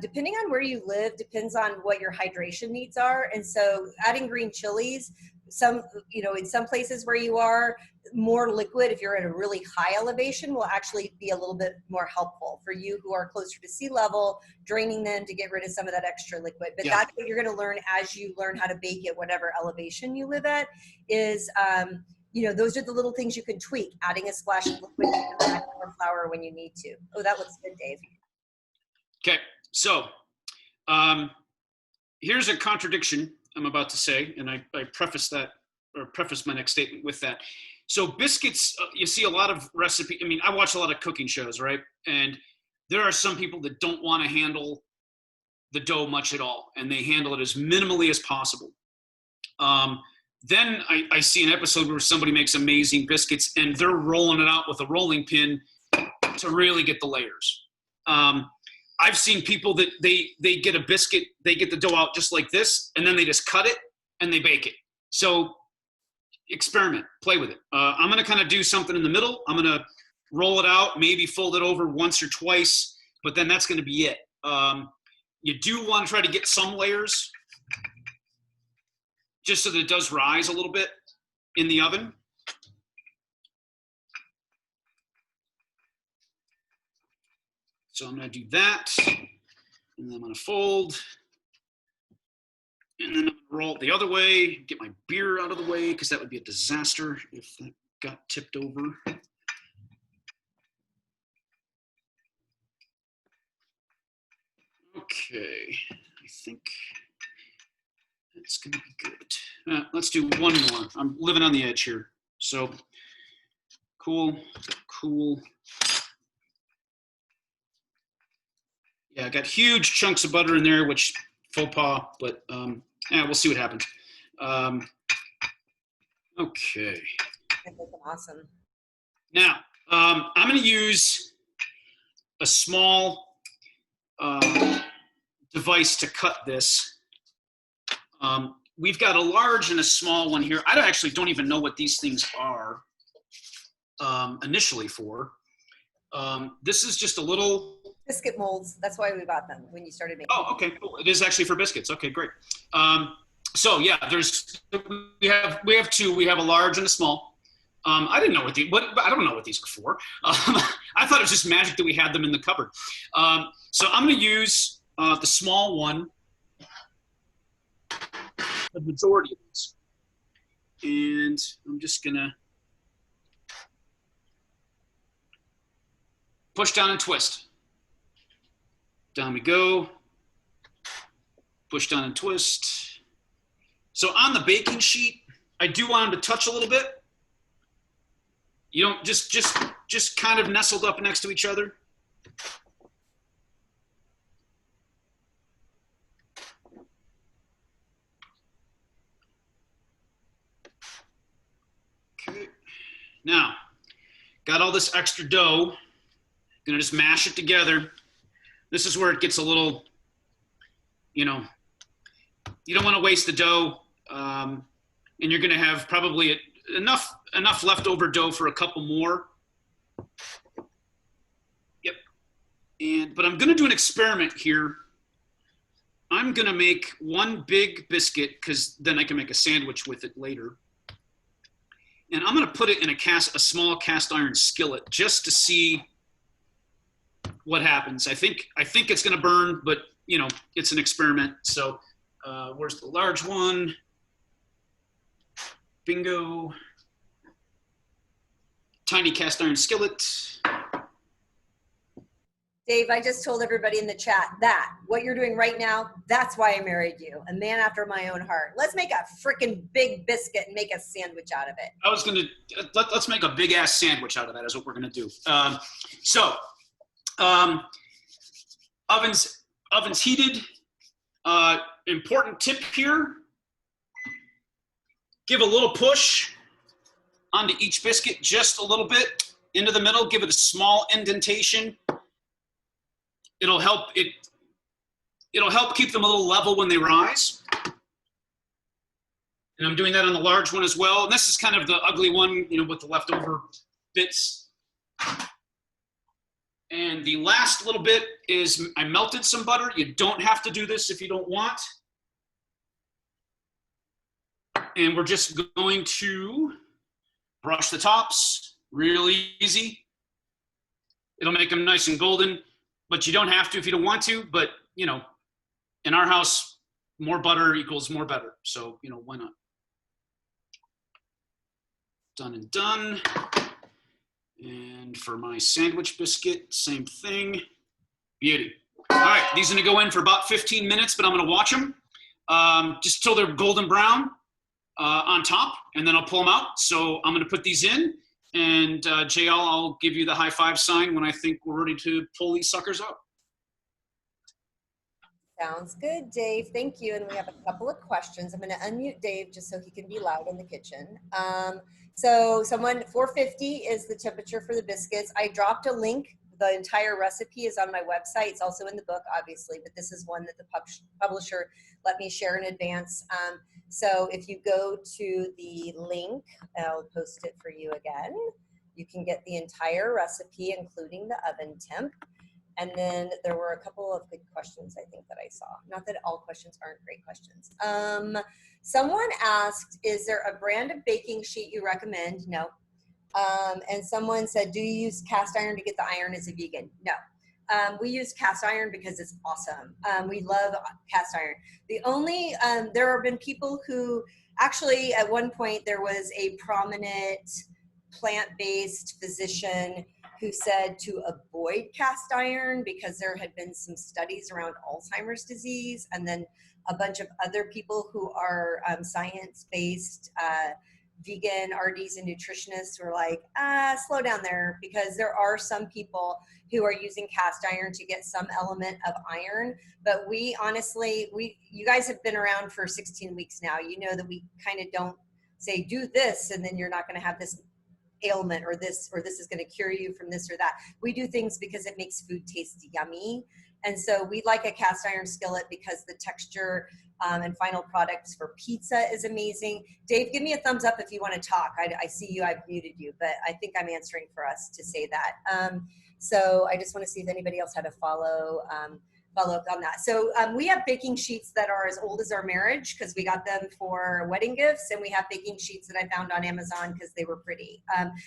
Depending on where you live, depends on what your hydration needs are. And so adding green chilies, in some places where you are, more liquid, if you're at a really high elevation, will actually be a little bit more helpful for you who are closer to sea level, draining them to get rid of some of that extra liquid. But that's what you're going to learn as you learn how to bake at whatever elevation you live at is, those are the little things you can tweak, adding a splash of liquid, add more flour when you need to. Oh, that looks good, Dave. Okay, so here's a contradiction I'm about to say, and I preface my next statement with that. So biscuits, you see a lot of recipe. I mean, I watch a lot of cooking shows, right? And there are some people that don't want to handle the dough much at all, and they handle it as minimally as possible. Then I see an episode where somebody makes amazing biscuits, and they're rolling it out with a rolling pin to really get the layers. I've seen people that they get a biscuit, they get the dough out just like this, and then they just cut it and they bake it. So experiment, play with it. I'm going to kind of do something in the middle. I'm going to roll it out, maybe fold it over once or twice, but then that's going to be it. You do want to try to get some layers just so that it does rise a little bit in the oven. So I'm going to do that, and then I'm going to fold, and then I'm going to roll it the other way, get my beer out of the way, because that would be a disaster if that got tipped over. Okay, I think it's gonna be good. Let's do one more. I'm living on the edge here. So cool. Yeah, I got huge chunks of butter in there, which faux pas, but yeah, we'll see what happens. Okay. That's awesome. Now, I'm going to use a small device to cut this. We've got a large and a small one here. I don't even know what these things are initially for. This is just a little biscuit molds. That's why we bought them when you started making. Oh, okay, cool. It is actually for biscuits. Okay, great. So yeah, we have two. We have a large and a small. I didn't know I don't know what these are for. I thought it was just magic that we had them in the cupboard. So I'm going to use the small one, the majority of these, and I'm just going to push down and twist. Down we go. Push down and twist. So on the baking sheet, I do want them to touch a little bit. You don't just kind of nestled up next to each other. Okay. Now, got all this extra dough. Gonna just mash it together. This is where it gets a little, you know, you don't want to waste the dough, and you're going to have probably enough leftover dough for a couple more. Yep. But I'm going to do an experiment here. I'm going to make one big biscuit because then I can make a sandwich with it later. And I'm going to put it in a small cast iron skillet just to see what happens. I think it's going to burn, but you know, it's an experiment. So where's the large one? Bingo. Tiny cast iron skillet. Dave, I just told everybody in the chat that what you're doing right now, that's why I married you. A man after my own heart. Let's make a freaking big biscuit and make a sandwich out of it. Let's make a big ass sandwich out of that is what we're going to do. Oven's heated. Important tip here, give a little push onto each biscuit, just a little bit into the middle, give it a small indentation. It'll help keep them a little level when they rise. And I'm doing that on the large one as well. And this is kind of the ugly one, you know, with the leftover bits. And the last little bit is I melted some butter. You don't have to do this if you don't want. And we're just going to brush the tops, really easy. It'll make them nice and golden, but you don't have to if you don't want to. But, you know, in our house, more butter equals more better. So, you know, why not? Done and done. And for my sandwich biscuit, same thing. Beauty. All right, these are gonna go in for about 15 minutes, but I'm gonna watch them just till they're golden brown on top, and then I'll pull them out. So I'm gonna put these in, and JL, I'll give you the high five sign when I think we're ready to pull these suckers out. Sounds good, Dave. Thank you. And we have a couple of questions. I'm going to unmute Dave just so he can be loud in the kitchen. So 450 is the temperature for the biscuits. I dropped a link. The entire recipe is on my website. It's also in the book, obviously, but this is one that the publisher let me share in advance. So if you go to the link, I'll post it for you again. You can get the entire recipe, including the oven temp. And then there were a couple of good questions, I think, that I saw. Not that all questions aren't great questions. Someone asked, is there a brand of baking sheet you recommend? No. And someone said, do you use cast iron to get the iron as a vegan? No. We use cast iron because it's awesome. We love cast iron. The only, there have been people who, actually at one point there was a prominent plant-based physician who said to avoid cast iron because there had been some studies around Alzheimer's disease, and then a bunch of other people who are science-based vegan RDs and nutritionists who are like, slow down there, because there are some people who are using cast iron to get some element of iron. But we honestly, you guys have been around for 16 weeks now. You know that we kind of don't say do this and then you're not going to have this ailment, or this is going to cure you from this or that. We do things because it makes food taste yummy. And so we like a cast iron skillet because the texture and final products for pizza is amazing. Dave, give me a thumbs up if you want to talk. I see you, I've muted you, but I think I'm answering for us to say that. So I just want to see if anybody else had a follow up on that. So we have baking sheets that are as old as our marriage because we got them for wedding gifts, and we have baking sheets that I found on Amazon because they were pretty.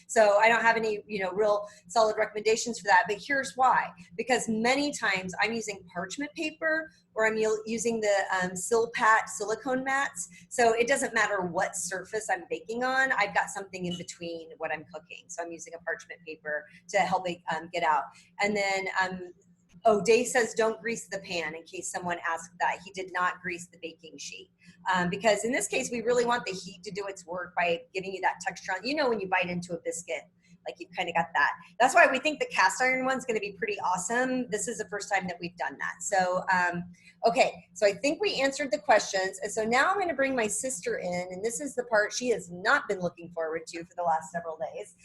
So I don't have any, real solid recommendations for that, but here's why. Because many times I'm using parchment paper, or I'm using the Silpat silicone mats. So it doesn't matter what surface I'm baking on, I've got something in between what I'm cooking. So I'm using a parchment paper to help it get out. And then oh, Dave says don't grease the pan, in case someone asked that. He did not grease the baking sheet. Because in this case, we really want the heat to do its work by giving you that texture. When you bite into a biscuit, like you've kind of got that. That's why we think the cast iron one's going to be pretty awesome. This is the first time that we've done that. So, okay, so I think we answered the questions. And so now I'm going to bring my sister in, and this is the part she has not been looking forward to for the last several days.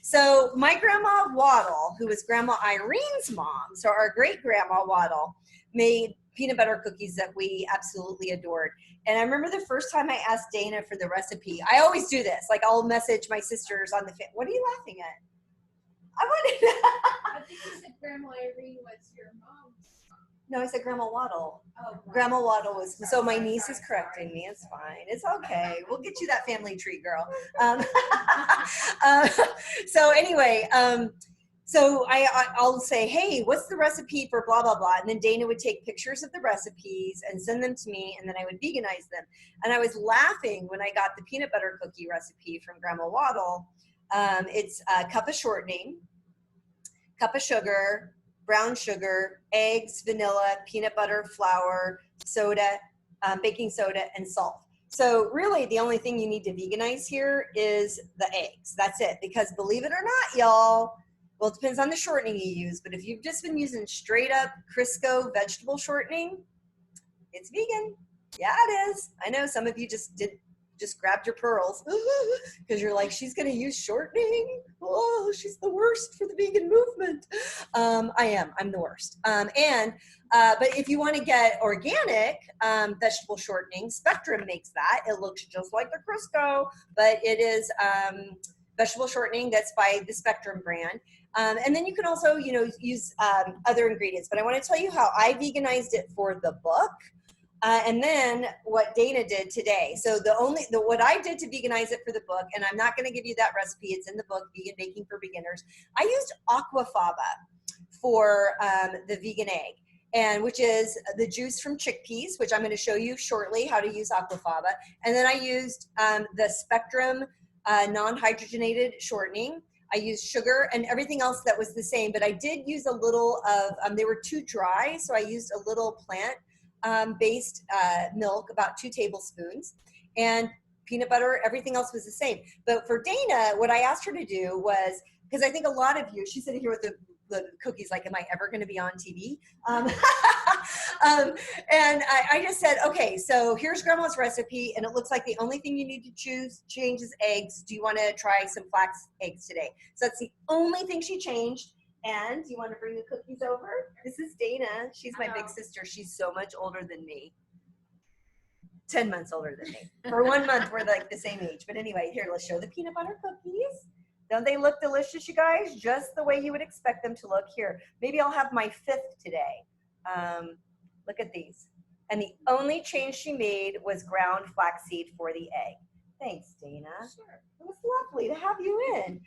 So my grandma Waddle, who was Grandma Irene's mom, so our great grandma Waddle, made peanut butter cookies that we absolutely adored. And I remember the first time I asked Dana for the recipe. I always do this. Like, I'll message my sisters on the phone. What are you laughing at? I think you said Grandma Irene was your mom. No, I said Grandma Waddle. Oh, Grandma Waddle was, so my niece is correcting me. It's fine. It's okay. We'll get you that family tree, girl. So anyway, so I'll say, hey, what's the recipe for blah, blah, blah. And then Dana would take pictures of the recipes and send them to me, and then I would veganize them. And I was laughing when I got the peanut butter cookie recipe from Grandma Waddle. It's a cup of shortening, cup of sugar, brown sugar, eggs, vanilla, peanut butter, flour, soda, baking soda, and salt. So really the only thing you need to veganize here is the eggs. That's it. Because believe it or not, y'all, well, it depends on the shortening you use, but if you've just been using straight up Crisco vegetable shortening, it's vegan. Yeah, it is. I know some of you just grabbed your pearls because you're like, she's going to use shortening. Oh, she's the worst for the vegan movement. I'm the worst. But if you want to get organic vegetable shortening, Spectrum makes that. It looks just like the Crisco, but it is vegetable shortening that's by the Spectrum brand. And then you can also, use other ingredients. But I want to tell you how I veganized it for the book. And then what Dana did today. So what I did to veganize it for the book, and I'm not going to give you that recipe. It's in the book, Vegan Baking for Beginners. I used aquafaba for the vegan egg, and which is the juice from chickpeas, which I'm going to show you shortly how to use aquafaba. And then I used the Spectrum non-hydrogenated shortening. I used sugar and everything else that was the same, but I did use a little of, they were too dry, so I used a little plant-based milk, about 2 tablespoons, and peanut butter. Everything else was the same. But for Dana, what I asked her to do was, because I think a lot of you, she's sitting here with the cookies like, am I ever going to be on TV? And I just said, okay, so here's Grandma's recipe, and it looks like the only thing you need to change is eggs. Do you want to try some flax eggs today? So that's the only thing she changed. And you want to bring the cookies over? This is Dana. She's my big sister. She's so much older than me. 10 months older than me. For 1 month, we're like the same age. But anyway, here, let's show the peanut butter cookies. Don't they look delicious, you guys? Just the way you would expect them to look. Here, maybe I'll have my 5th today. Look at these. And the only change she made was ground flaxseed for the egg. Thanks, Dana. Sure. It was lovely to have you in.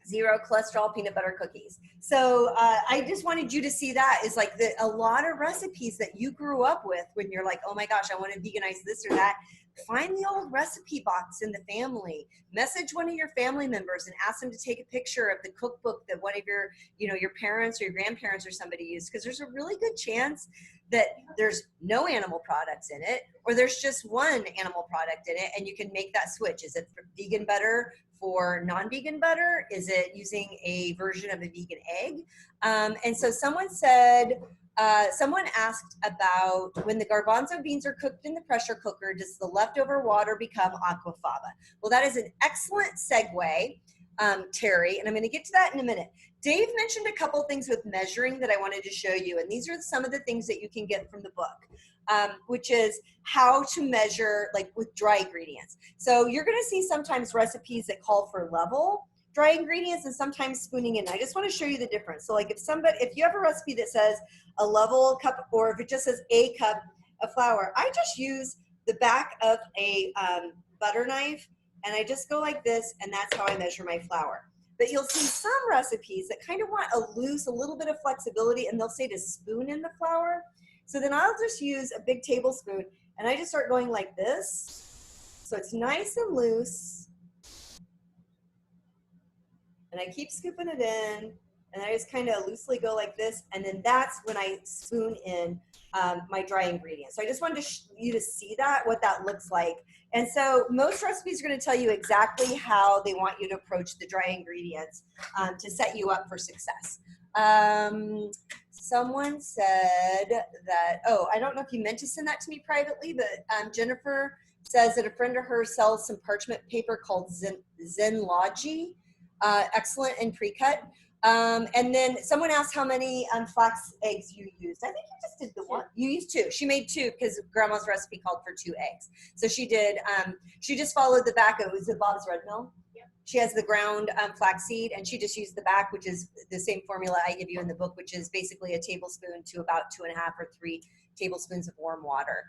0 cholesterol peanut butter cookies. So I just wanted you to see that is like a lot of recipes that you grew up with when you're like, oh my gosh, I want to veganize this or that. Find the old recipe box in the family. Message one of your family members and ask them to take a picture of the cookbook that one of your, your parents or your grandparents or somebody used, because there's a really good chance that there's no animal products in it, or there's just one animal product in it, and you can make that switch. Is it vegan butter for non-vegan butter? Is it using a version of a vegan egg? And so someone said, someone asked about when the garbanzo beans are cooked in the pressure cooker, does the leftover water become aquafaba? Well, that is an excellent segue, Terry, and I'm going to get to that in a minute. Dave mentioned a couple things with measuring that I wanted to show you, and these are some of the things that you can get from the book, which is how to measure, like with dry ingredients. So you're going to see sometimes recipes that call for level dry ingredients and sometimes spooning in. I just want to show you the difference. So like if you have a recipe that says a level cup, or if it just says a cup of flour, I just use the back of a butter knife, and I just go like this, and that's how I measure my flour. But you'll see some recipes that kind of want a little bit of flexibility, and they'll say to spoon in the flour. So then I'll just use a big tablespoon, and I just start going like this. So it's nice and loose. And I keep scooping it in, and I just kind of loosely go like this, and then that's when I spoon in my dry ingredients. So I just wanted you to see that, what that looks like. And so most recipes are going to tell you exactly how they want you to approach the dry ingredients to set you up for success. Someone said that, oh, I don't know if you meant to send that to me privately, but Jennifer says that a friend of hers sells some parchment paper called Zenlogy. Excellent and pre-cut. And then someone asked how many flax eggs you used. I think you just did the one. You used 2. She made 2 because grandma's recipe called for 2 eggs. So she did, she just followed the back of, was it Bob's Red Mill? Yep. She has the ground flaxseed, and she just used the back, which is the same formula I give you in the book, which is basically a tablespoon to about 2.5 or 3 tablespoons of warm water.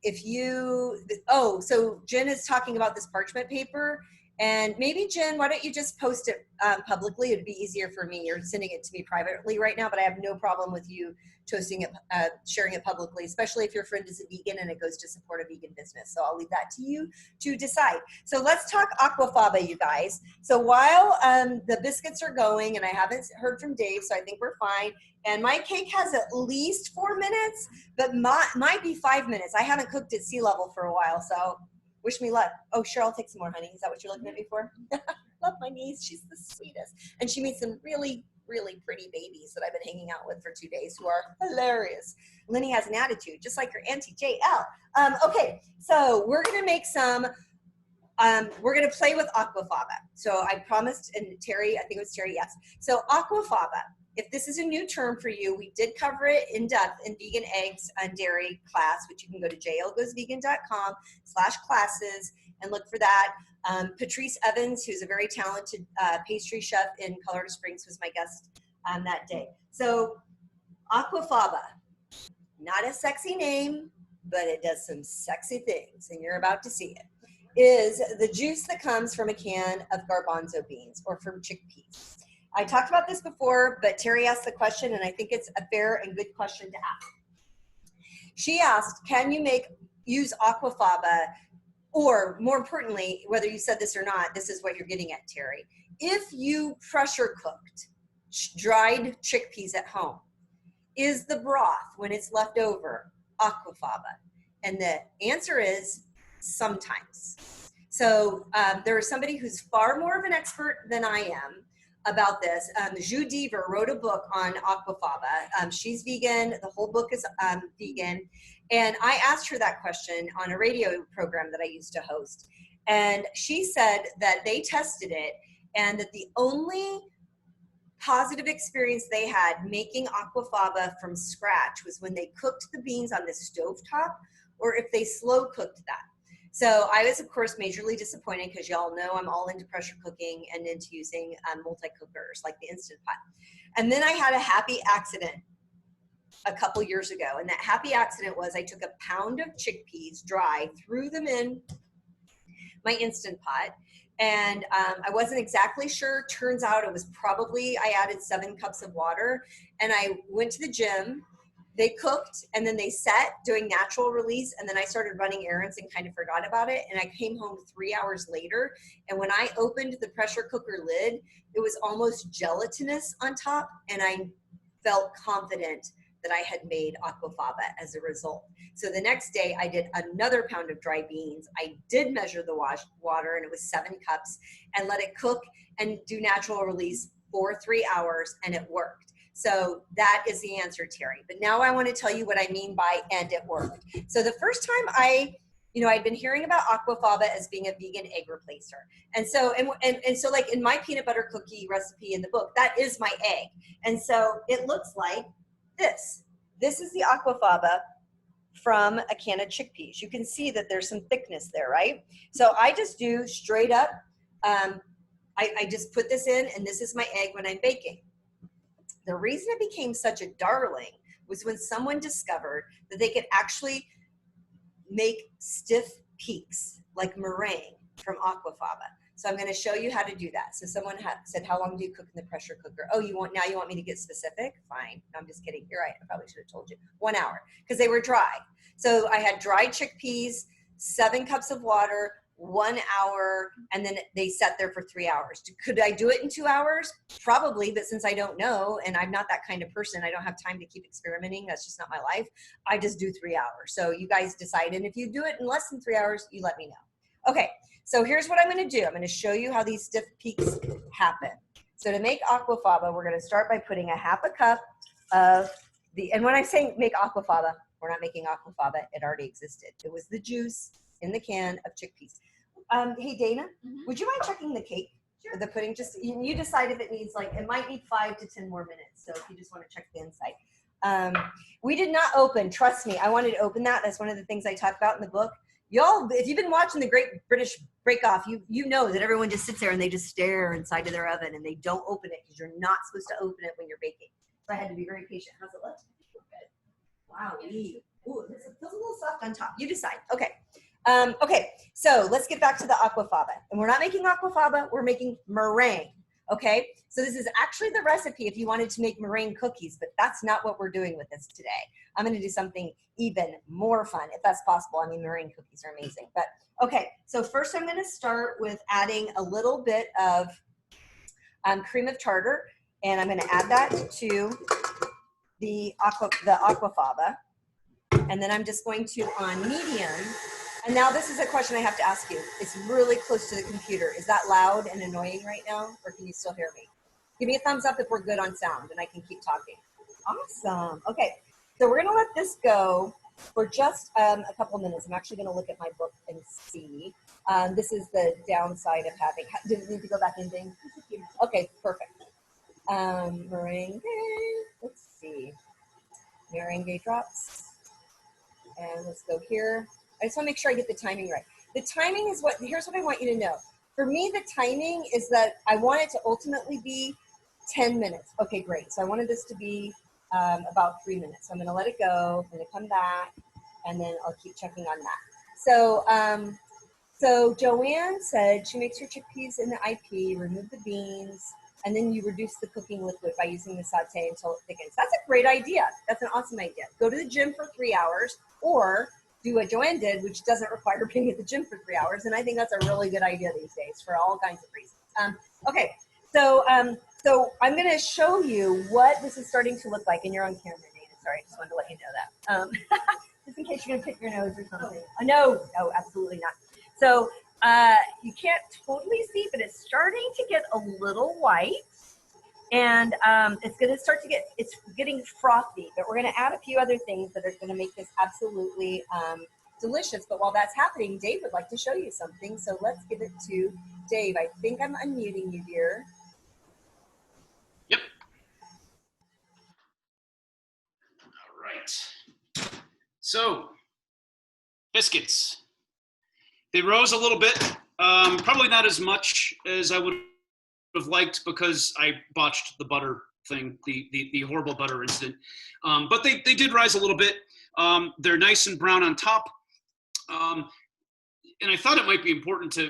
If you, so Jen is talking about this parchment paper, and maybe Jen, why don't you just post it publicly? It'd be easier for me. You're sending it to me privately right now, but I have no problem with you sharing it publicly, especially if your friend is a vegan and it goes to support a vegan business. So I'll leave that to you to decide. So let's talk aquafaba, you guys. So while the biscuits are going, and I haven't heard from Dave, so I think we're fine. And my cake has at least 4 minutes, but might be 5 minutes. I haven't cooked at sea level for a while, so wish me luck. Oh, Cheryl, take some more, honey. Is that what you're looking at me for? Love my niece. She's the sweetest. And she made some really, really pretty babies that I've been hanging out with for 2 days who are hilarious. Lenny has an attitude, just like her auntie, JL. Okay, so we're going to make some, we're going to play with aquafaba. So I promised, and Terry, I think it was Terry, yes. So aquafaba. If this is a new term for you, we did cover it in depth in vegan eggs and dairy class, which you can go to jlgoesvegan.com/classes and look for that. Patrice Evans, who's a very talented pastry chef in Colorado Springs, was my guest that day. So aquafaba, not a sexy name, but it does some sexy things, and you're about to see it, is the juice that comes from a can of garbanzo beans or from chickpeas. I talked about this before, but Terry asked the question, and I think it's a fair and good question to ask. She asked, can you use aquafaba, or more importantly, whether you said this or not, this is what you're getting at, Terry. If you pressure cooked dried chickpeas at home, is the broth, when it's left over, aquafaba? And the answer is sometimes. So there is somebody who's far more of an expert than I am about this. Ju Deaver wrote a book on aquafaba. She's vegan. The whole book is vegan. And I asked her that question on a radio program that I used to host. And she said that they tested it, and that the only positive experience they had making aquafaba from scratch was when they cooked the beans on the stovetop, or if they slow cooked that. So I was, of course, majorly disappointed, because y'all know I'm all into pressure cooking and into using multi-cookers like the Instant Pot. And then I had a happy accident a couple years ago. And that happy accident was I took a pound of chickpeas dry, threw them in my Instant Pot, And I wasn't exactly sure. Turns out it was probably, I added 7 cups of water, and I went to the gym. They cooked, and then they sat doing natural release, and then I started running errands and kind of forgot about it. And I came home 3 hours later, and when I opened the pressure cooker lid, it was almost gelatinous on top, and I felt confident that I had made aquafaba as a result. So the next day I did another pound of dry beans. I did measure the water, and it was 7 cups, and let it cook and do natural release for 3 hours, and it worked. So that is the answer, Terry. But now I want to tell you what I mean by "and it worked." So the first time I'd been hearing about aquafaba as being a vegan egg replacer. And so, and so like in my peanut butter cookie recipe in the book, that is my egg. And so it looks like this. This is the aquafaba from a can of chickpeas. You can see that there's some thickness there, right? So I just do straight up, I just put this in, and this is my egg when I'm baking. The reason it became such a darling was when someone discovered that they could actually make stiff peaks like meringue from aquafaba. So I'm going to show you how to do that. So someone said, how long do you cook in the pressure cooker? Oh, you want me to get specific? Fine. No, I'm just kidding. You're right. I probably should have told you. 1 hour, because they were dry. So I had dried chickpeas, 7 cups of water, 1 hour, and then they sat there for 3 hours. Could I do it in 2 hours? Probably, but since I don't know, and I'm not that kind of person, I don't have time to keep experimenting. That's just not my life. I just do 3 hours. So you guys decide, and if you do it in less than 3 hours, you let me know. Okay, so here's what I'm going to do. I'm going to show you how these stiff peaks happen. So to make aquafaba, we're going to start by putting a 1/2 cup of and when I say make aquafaba, we're not making aquafaba. It already existed. It was the juice in the can of chickpeas. Hey, Dana, would you mind checking the cake? Sure. The pudding? Just you decide if it needs, like, it might need 5 to 10 more minutes. So if you just want to check the inside. We did not open. Trust me, I wanted to open that. That's one of the things I talk about in the book. Y'all, if you've been watching the Great British Break Off, you know that everyone just sits there and they just stare inside of their oven and they don't open it because you're not supposed to open it when you're baking. So I had to be very patient. How's it look? Wow. Ooh, it feels a little soft on top. You decide. Okay. Okay, so let's get back to the aquafaba. And we're not making aquafaba, we're making meringue, okay? So this is actually the recipe if you wanted to make meringue cookies, but that's not what we're doing with this today. I'm gonna do something even more fun, if that's possible. I mean, meringue cookies are amazing. But okay, so first I'm gonna start with adding a little bit of cream of tartar, and I'm gonna add that to the aquafaba. And then I'm just going to, on medium, and now this is a question I have to ask you. It's really close to the computer. Is that loud and annoying right now, or can you still hear me? Give me a thumbs up if we're good on sound and I can keep talking. Awesome. Okay, so we're gonna let this go for just a couple minutes. I'm actually gonna look at my book and see. This is the downside of having, did it need to go back in, Ding? Okay, perfect. Meringue, let's see. Meringue drops. And let's go here. I just want to make sure I get the timing right. The timing is here's what I want you to know. For me, the timing is that I want it to ultimately be 10 minutes. Okay, great. So I wanted this to be about 3 minutes. So I'm going to let it go. I'm going to come back, and then I'll keep checking on that. So, so Joanne said she makes her chickpeas in the IP, remove the beans, and then you reduce the cooking liquid by using the saute until it thickens. That's a great idea. That's an awesome idea. Go to the gym for 3 hours, or do what Joanne did, which doesn't require being at the gym for 3 hours. And I think that's a really good idea these days for all kinds of reasons. Okay, so so I'm going to show you what this is starting to look like. And you're on camera, Dana. Sorry, I just wanted to let you know that. Just in case you're going to pick your nose or something. No, absolutely not. So you can't totally see, but it's starting to get a little white. And it's going to start to it's getting frothy, but we're going to add a few other things that are going to make this absolutely delicious. But while that's happening, Dave would like to show you something. So let's give it to Dave. I think I'm unmuting you, dear. Yep. All right. So, biscuits. They rose a little bit, probably not as much as I would have liked because I botched the butter thing, the horrible butter incident. But they did rise a little bit. They're nice and brown on top. and I thought it might be important to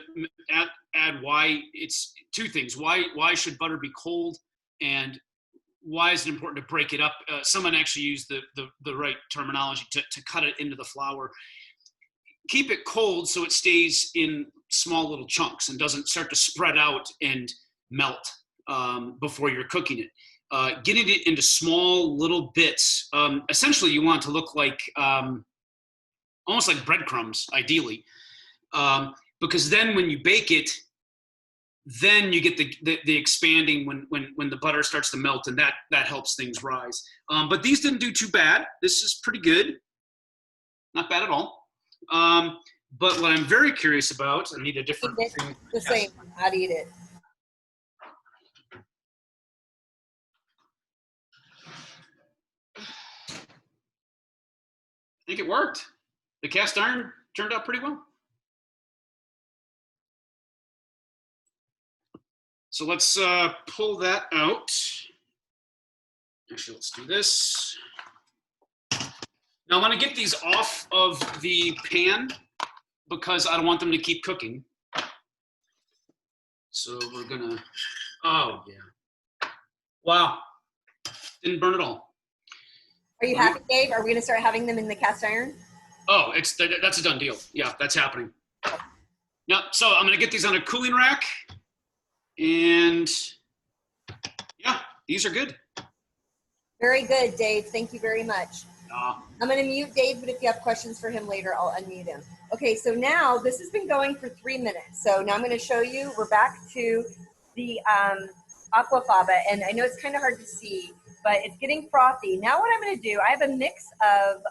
add why it's two things. Why should butter be cold, and why is it important to break it up? Someone actually used the right terminology to cut it into the flour. Keep it cold so it stays in small little chunks and doesn't start to spread out and melt before you're cooking it. Getting it into small little bits. Essentially, you want it to look like almost like breadcrumbs, ideally, because then when you bake it, then you get the expanding when the butter starts to melt, and that helps things rise. But these didn't do too bad. This is pretty good, not bad at all. But what I'm very curious about, I need a different thing. The same. How to eat it. I think it worked. The cast iron turned out pretty well. So let's pull that out. Actually, let's do this. Now I want to get these off of the pan because I don't want them to keep cooking. So we're gonna, oh yeah. Wow, didn't burn at all. Are you happy, Dave? Are we gonna start having them in the cast iron? Oh, that's a done deal. Yeah, that's happening. Now, so I'm gonna get these on a cooling rack, and yeah, these are good. Very good, Dave. Thank you very much. I'm going to mute Dave, but if you have questions for him later, I'll unmute him. Okay, so now this has been going for 3 minutes. So now I'm going to show you, we're back to the aquafaba, and I know it's kind of hard to see, but it's getting frothy. Now what I'm going to do, I have a mix of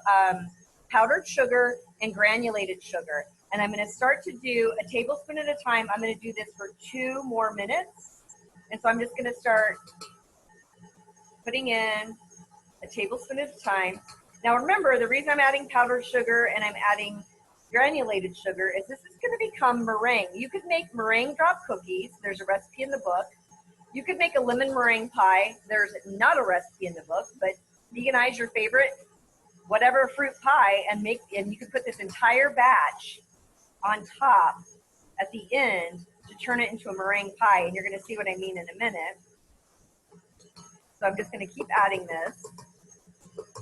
powdered sugar and granulated sugar, and I'm going to start to do a tablespoon at a time. I'm going to do this for 2 more minutes, and so I'm just going to start putting in a tablespoon at a time. Now remember, the reason I'm adding powdered sugar and I'm adding granulated sugar is this is going to become meringue. You could make meringue drop cookies. There's a recipe in the book. You could make a lemon meringue pie. There's not a recipe in the book, but veganize your favorite whatever fruit pie and you can put this entire batch on top at the end to turn it into a meringue pie, and you're going to see what I mean in a minute. So I'm just going to keep adding this.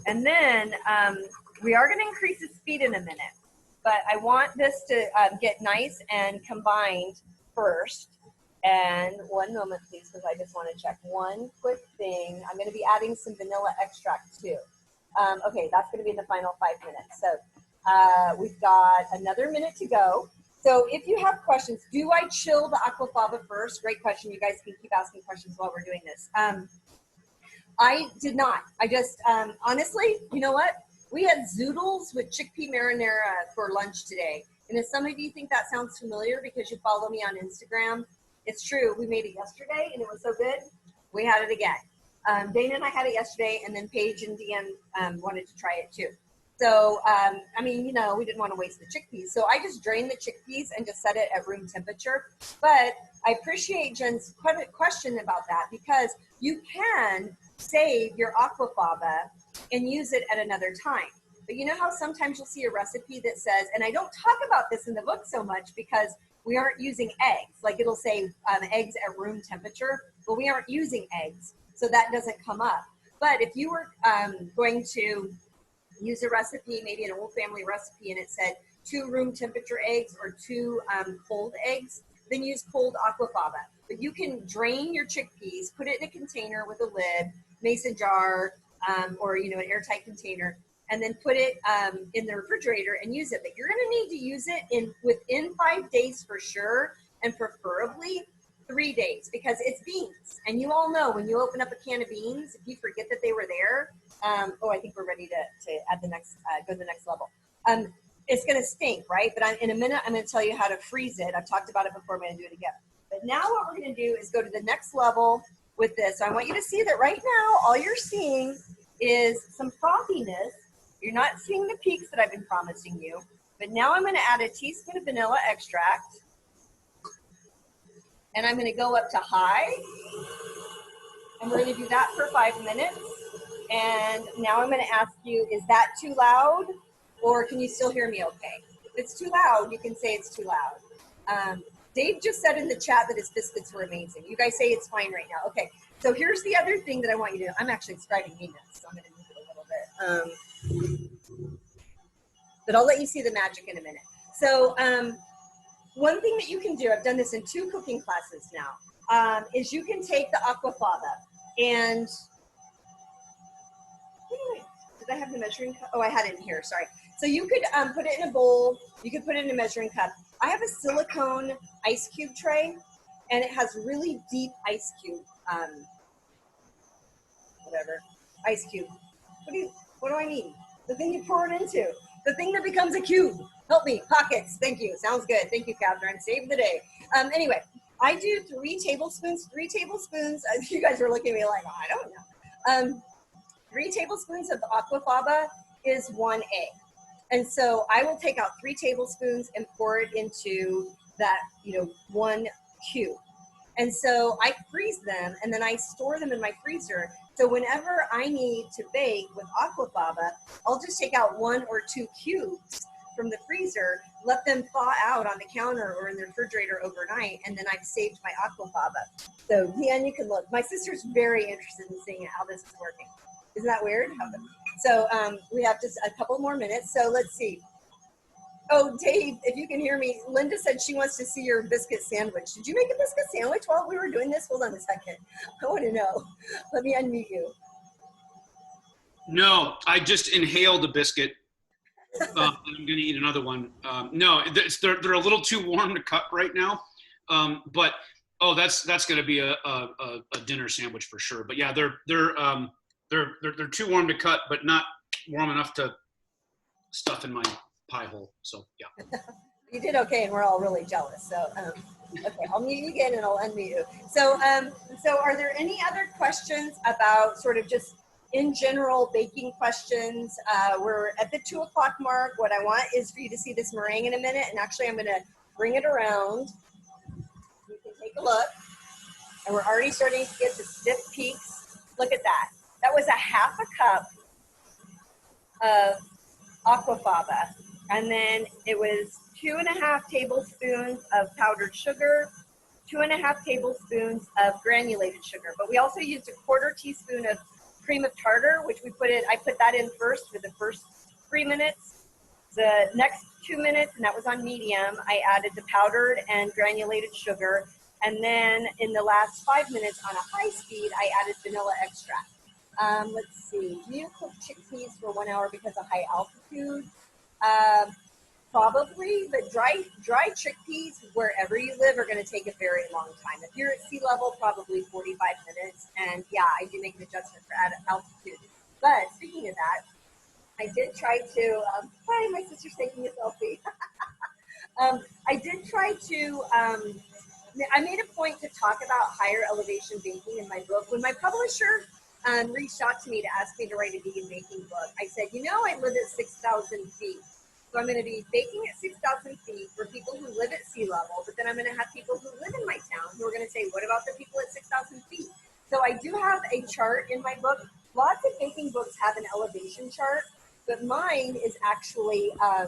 And then we are going to increase the speed in a minute, but I want this to get nice and combined first. And 1 moment, please, because I just want to check one quick thing. I'm going to be adding some vanilla extract too. Okay, that's going to be in the final 5 minutes. So we've got another minute to go. So if you have questions, do I chill the aquafaba first? Great question. You guys can keep asking questions while we're doing this. I did not. I just, honestly, you know what? We had zoodles with chickpea marinara for lunch today. And if some of you think that sounds familiar because you follow me on Instagram, it's true. We made it yesterday and it was so good. We had it again. Dana and I had it yesterday, and then Paige and Deanne wanted to try it too. So, I mean, you know, we didn't want to waste the chickpeas. So I just drained the chickpeas and just set it at room temperature. But I appreciate Jen's question about that, because you can save your aquafaba and use it at another time. But you know how sometimes you'll see a recipe that says, and I don't talk about this in the book so much because we aren't using eggs. Like it'll say eggs at room temperature, but we aren't using eggs. So that doesn't come up. But if you were going to use a recipe, maybe an old family recipe, and it said 2 room temperature eggs or 2 cold eggs, then use cold aquafaba. But you can drain your chickpeas, put it in a container with a lid, mason jar, or an airtight container, and then put it in the refrigerator and use it. But you're going to need to use it within 5 days for sure, and preferably 3 days, because it's beans. And you all know when you open up a can of beans, if you forget that they were there, I think we're ready to add the next, go to the next level. It's going to stink, right? But in a minute, I'm going to tell you how to freeze it. I've talked about it before. I'm going to do it again. But now what we're going to do is go to the next level with this. So I want you to see that right now, all you're seeing is some frothiness. You're not seeing the peaks that I've been promising you. But now I'm going to add a teaspoon of vanilla extract. And I'm going to go up to high. And we're going to do that for 5 minutes. And now I'm going to ask you, is that too loud? Or can you still hear me okay? it's too loud, you can say it's too loud. Dave just said in the chat that his biscuits were amazing. You guys say it's fine right now. Okay, so here's the other thing that I want you to do. I'm actually scribing me nuts, so I'm going to move it a little bit. But I'll let you see the magic in a minute. So one thing that you can do, I've done this in 2 cooking classes now, is you can take the aquafaba and, did I have the measuring cup? Oh, I had it in here, sorry. So you could put it in a bowl, you could put it in a measuring cup. I have a silicone ice cube tray, and it has really deep ice cube, ice cube. What do I mean? The thing you pour it into, the thing that becomes a cube. Help me, pockets, thank you, sounds good. Thank you, Catherine, save the day. Anyway, I do 3 tablespoons, you guys are looking at me like, oh, I don't know. 3 tablespoons of aquafaba is 1 egg. And so I will take out 3 tablespoons and pour it into that, 1 cube. And so I freeze them and then I store them in my freezer. So whenever I need to bake with aquafaba, I'll just take out 1 or 2 cubes from the freezer, let them thaw out on the counter or in the refrigerator overnight, and then I've saved my aquafaba. So Leanne, you can look. My sister's very interested in seeing how this is working. Isn't that weird? So we have just a couple more minutes. So let's see. Oh, Dave, if you can hear me, Linda said she wants to see your biscuit sandwich. Did you make a biscuit sandwich while we were doing this? Hold on a second. I want to know. Let me unmute you. No, I just inhaled a biscuit. I'm going to eat another one. No, they're a little too warm to cut right now. But that's going to be a dinner sandwich for sure. But yeah, they're too warm to cut, but not warm enough to stuff in my pie hole. So yeah. You did okay, and we're all really jealous. So okay, I'll mute you again, and I'll unmute you. So are there any other questions about sort of just in general baking questions? We're at the 2 o'clock mark. What I want is for you to see this meringue in a minute, and actually I'm going to bring it around. You can take a look, and we're already starting to get the stiff peaks. Look at that. That was a 1/2 cup of aquafaba, and then it was 2.5 tablespoons of powdered sugar, 2.5 tablespoons of granulated sugar. But we also used a 1/4 teaspoon of cream of tartar, which I put that in first for the first 3 minutes. The next 2 minutes, and that was on medium, I added the powdered and granulated sugar. And then in the last 5 minutes on a high speed, I added vanilla extract. Let's see, do you cook chickpeas for 1 hour because of high altitude? Probably, but dry chickpeas wherever you live are going to take a very long time. If you're at sea level, probably 45 minutes. And yeah, I do make an adjustment for altitude. But speaking of that, I did try to, hi, my sister's taking a selfie. I did try to, I made a point to talk about higher elevation baking in my book. When my publisher reached out to me to ask me to write a vegan baking book, I said, I live at 6,000 feet. So I'm going to be baking at 6,000 feet for people who live at sea level, but then I'm going to have people who live in my town who are going to say, what about the people at 6,000 feet? So I do have a chart in my book. Lots of baking books have an elevation chart, but mine is actually, I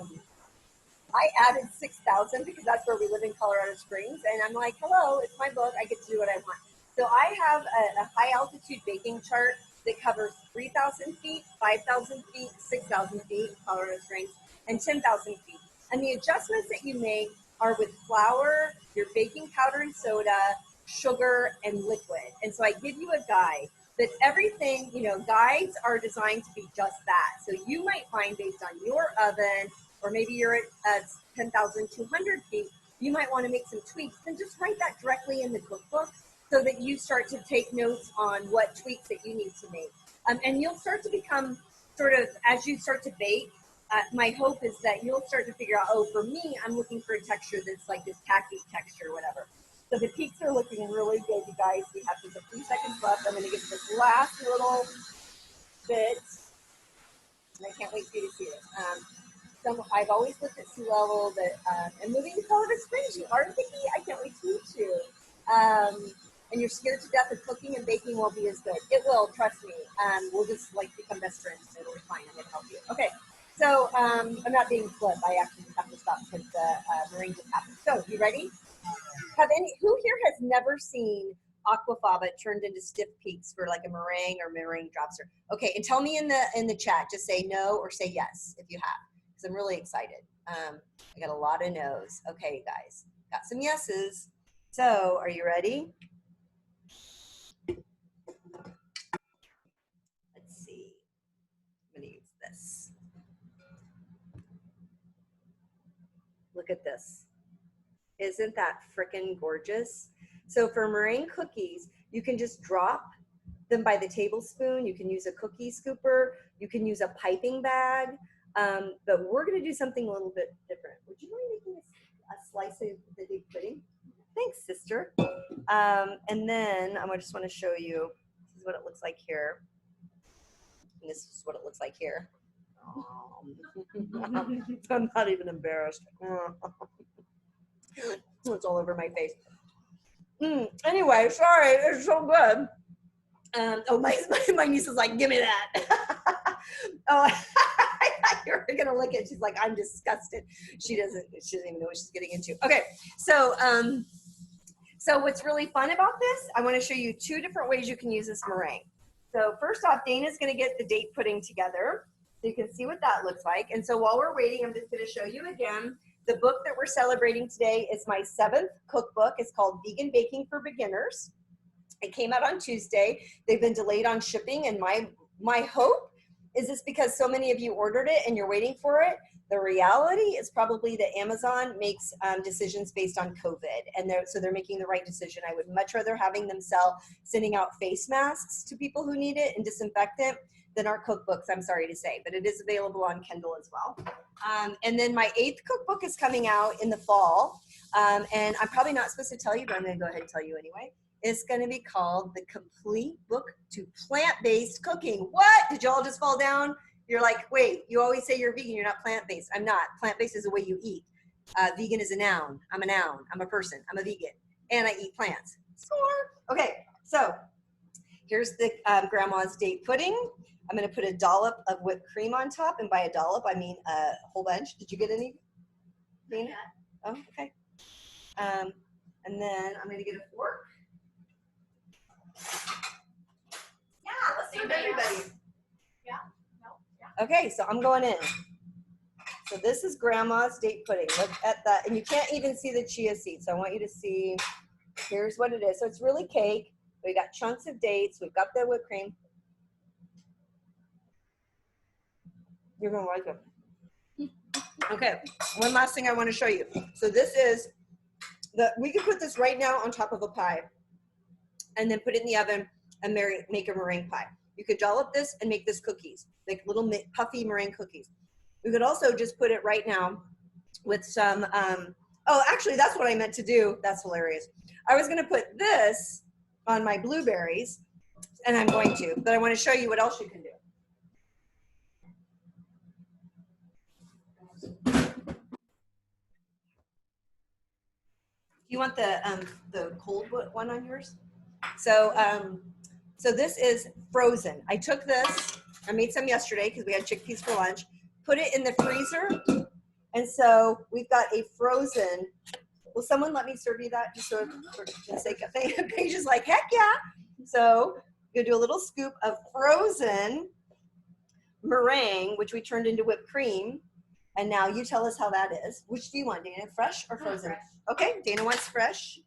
added 6,000 because that's where we live in Colorado Springs. And I'm like, hello, it's my book. I get to do what I want. So I have a high altitude baking chart that covers 3,000 feet, 5,000 feet, 6,000 feet, Colorado Springs, and 10,000 feet. And the adjustments that you make are with flour, your baking powder and soda, sugar, and liquid. And so I give you a guide, but everything, guides are designed to be just that. So you might find based on your oven, or maybe you're at 10,200 feet, you might want to make some tweaks, and just write that directly in the cookbook so that you start to take notes on what tweaks that you need to make. And you'll start to become sort of, as you start to bake, my hope is that you'll start to figure out, for me, I'm looking for a texture that's like this tacky texture, whatever. So the peaks are looking really good, you guys. We have just a few seconds left. I'm going to get this last little bit, and I can't wait for you to see it. I've always lived at sea level, but and moving to Colorado Springs, you are picky. I can't wait to meet you. And you're scared to death of cooking and baking won't be as good. It will, trust me. We'll just become best friends. It'll be fine. I'm going to help you. Okay. So I'm not being flip. I actually just have to stop because the meringue just happened. So you ready? Who here has never seen aquafaba turned into stiff peaks for like a meringue or meringue dropster? Okay, and tell me in the chat. Just say no or say yes if you have, because I'm really excited. I got a lot of no's. Okay, you guys, got some yeses. So are you ready? Let's see. I'm gonna use this. Look at this. Isn't that freaking gorgeous? So for meringue cookies, you can just drop them by the tablespoon. You can use a cookie scooper. You can use a piping bag. But we're going to do something a little bit different. Would you mind making a slice of the big pudding? Thanks, sister. And then I just want to show you, this is what it looks like here. And this is what it looks like here. I'm not even embarrassed. It's all over my face. Anyway, sorry, it's so good. Oh, my niece is like, give me that. Oh, I thought you were gonna lick it. She's like, I'm disgusted. She doesn't even know what she's getting into. Okay, so so what's really fun about this, I want to show you 2 different ways you can use this meringue. So first off, Dana's gonna get the date pudding together so you can see what that looks like. And so while we're waiting, I'm just gonna show you again. The book that we're celebrating today is my 7th cookbook. It's called Vegan Baking for Beginners. It came out on Tuesday. They've been delayed on shipping, and my hope is this because so many of you ordered it and you're waiting for it. The reality is probably that Amazon makes decisions based on COVID, and so they're making the right decision. I would much rather having them sending out face masks to people who need it and disinfectant than our cookbooks, I'm sorry to say, but it is available on Kindle as well. And then my 8th cookbook is coming out in the fall, and I'm probably not supposed to tell you, but I'm going to go ahead and tell you anyway. It's going to be called The Complete Book to Plant-Based Cooking. What? Did y'all just fall down? You're like, wait, you always say you're vegan, you're not plant-based. I'm not. Plant-based is the way you eat. Vegan is a noun. I'm a noun. I'm a person. I'm a vegan. And I eat plants. Okay, so here's the grandma's date pudding. I'm going to put a dollop of whipped cream on top. And by a dollop, I mean a whole bunch. Did you get any, Dana? Oh, okay. And then I'm going to get a fork. Yeah, let's serve everybody. Yeah. No. Yeah. Okay, so I'm going in. So this is grandma's date pudding. Look at that. And you can't even see the chia seeds. So I want you to see, here's what it is. So it's really cake. We got chunks of dates. We've got the whipped cream. You're going to like it. Okay, one last thing I want to show you. So this is, we could put this right now on top of a pie and then put it in the oven and make a meringue pie. You could dollop this and make this cookies, like little puffy meringue cookies. We could also just put it right now with some, oh, actually that's what I meant to do. That's hilarious. I was gonna put this on my blueberries, and I'm going to, but I wanna show you what else you can do. You want the cold one on yours? So, so this is frozen. I took this, I made some yesterday because we had chickpeas for lunch, put it in the freezer. And so we've got a frozen, will someone let me serve you that just for the sake of thing? Paige is like, heck yeah. So you're gonna do a little scoop of frozen meringue, which we turned into whipped cream. And now you tell us how that is. Which do you want, Dana, fresh or frozen? Fresh. Okay, Dana wants fresh.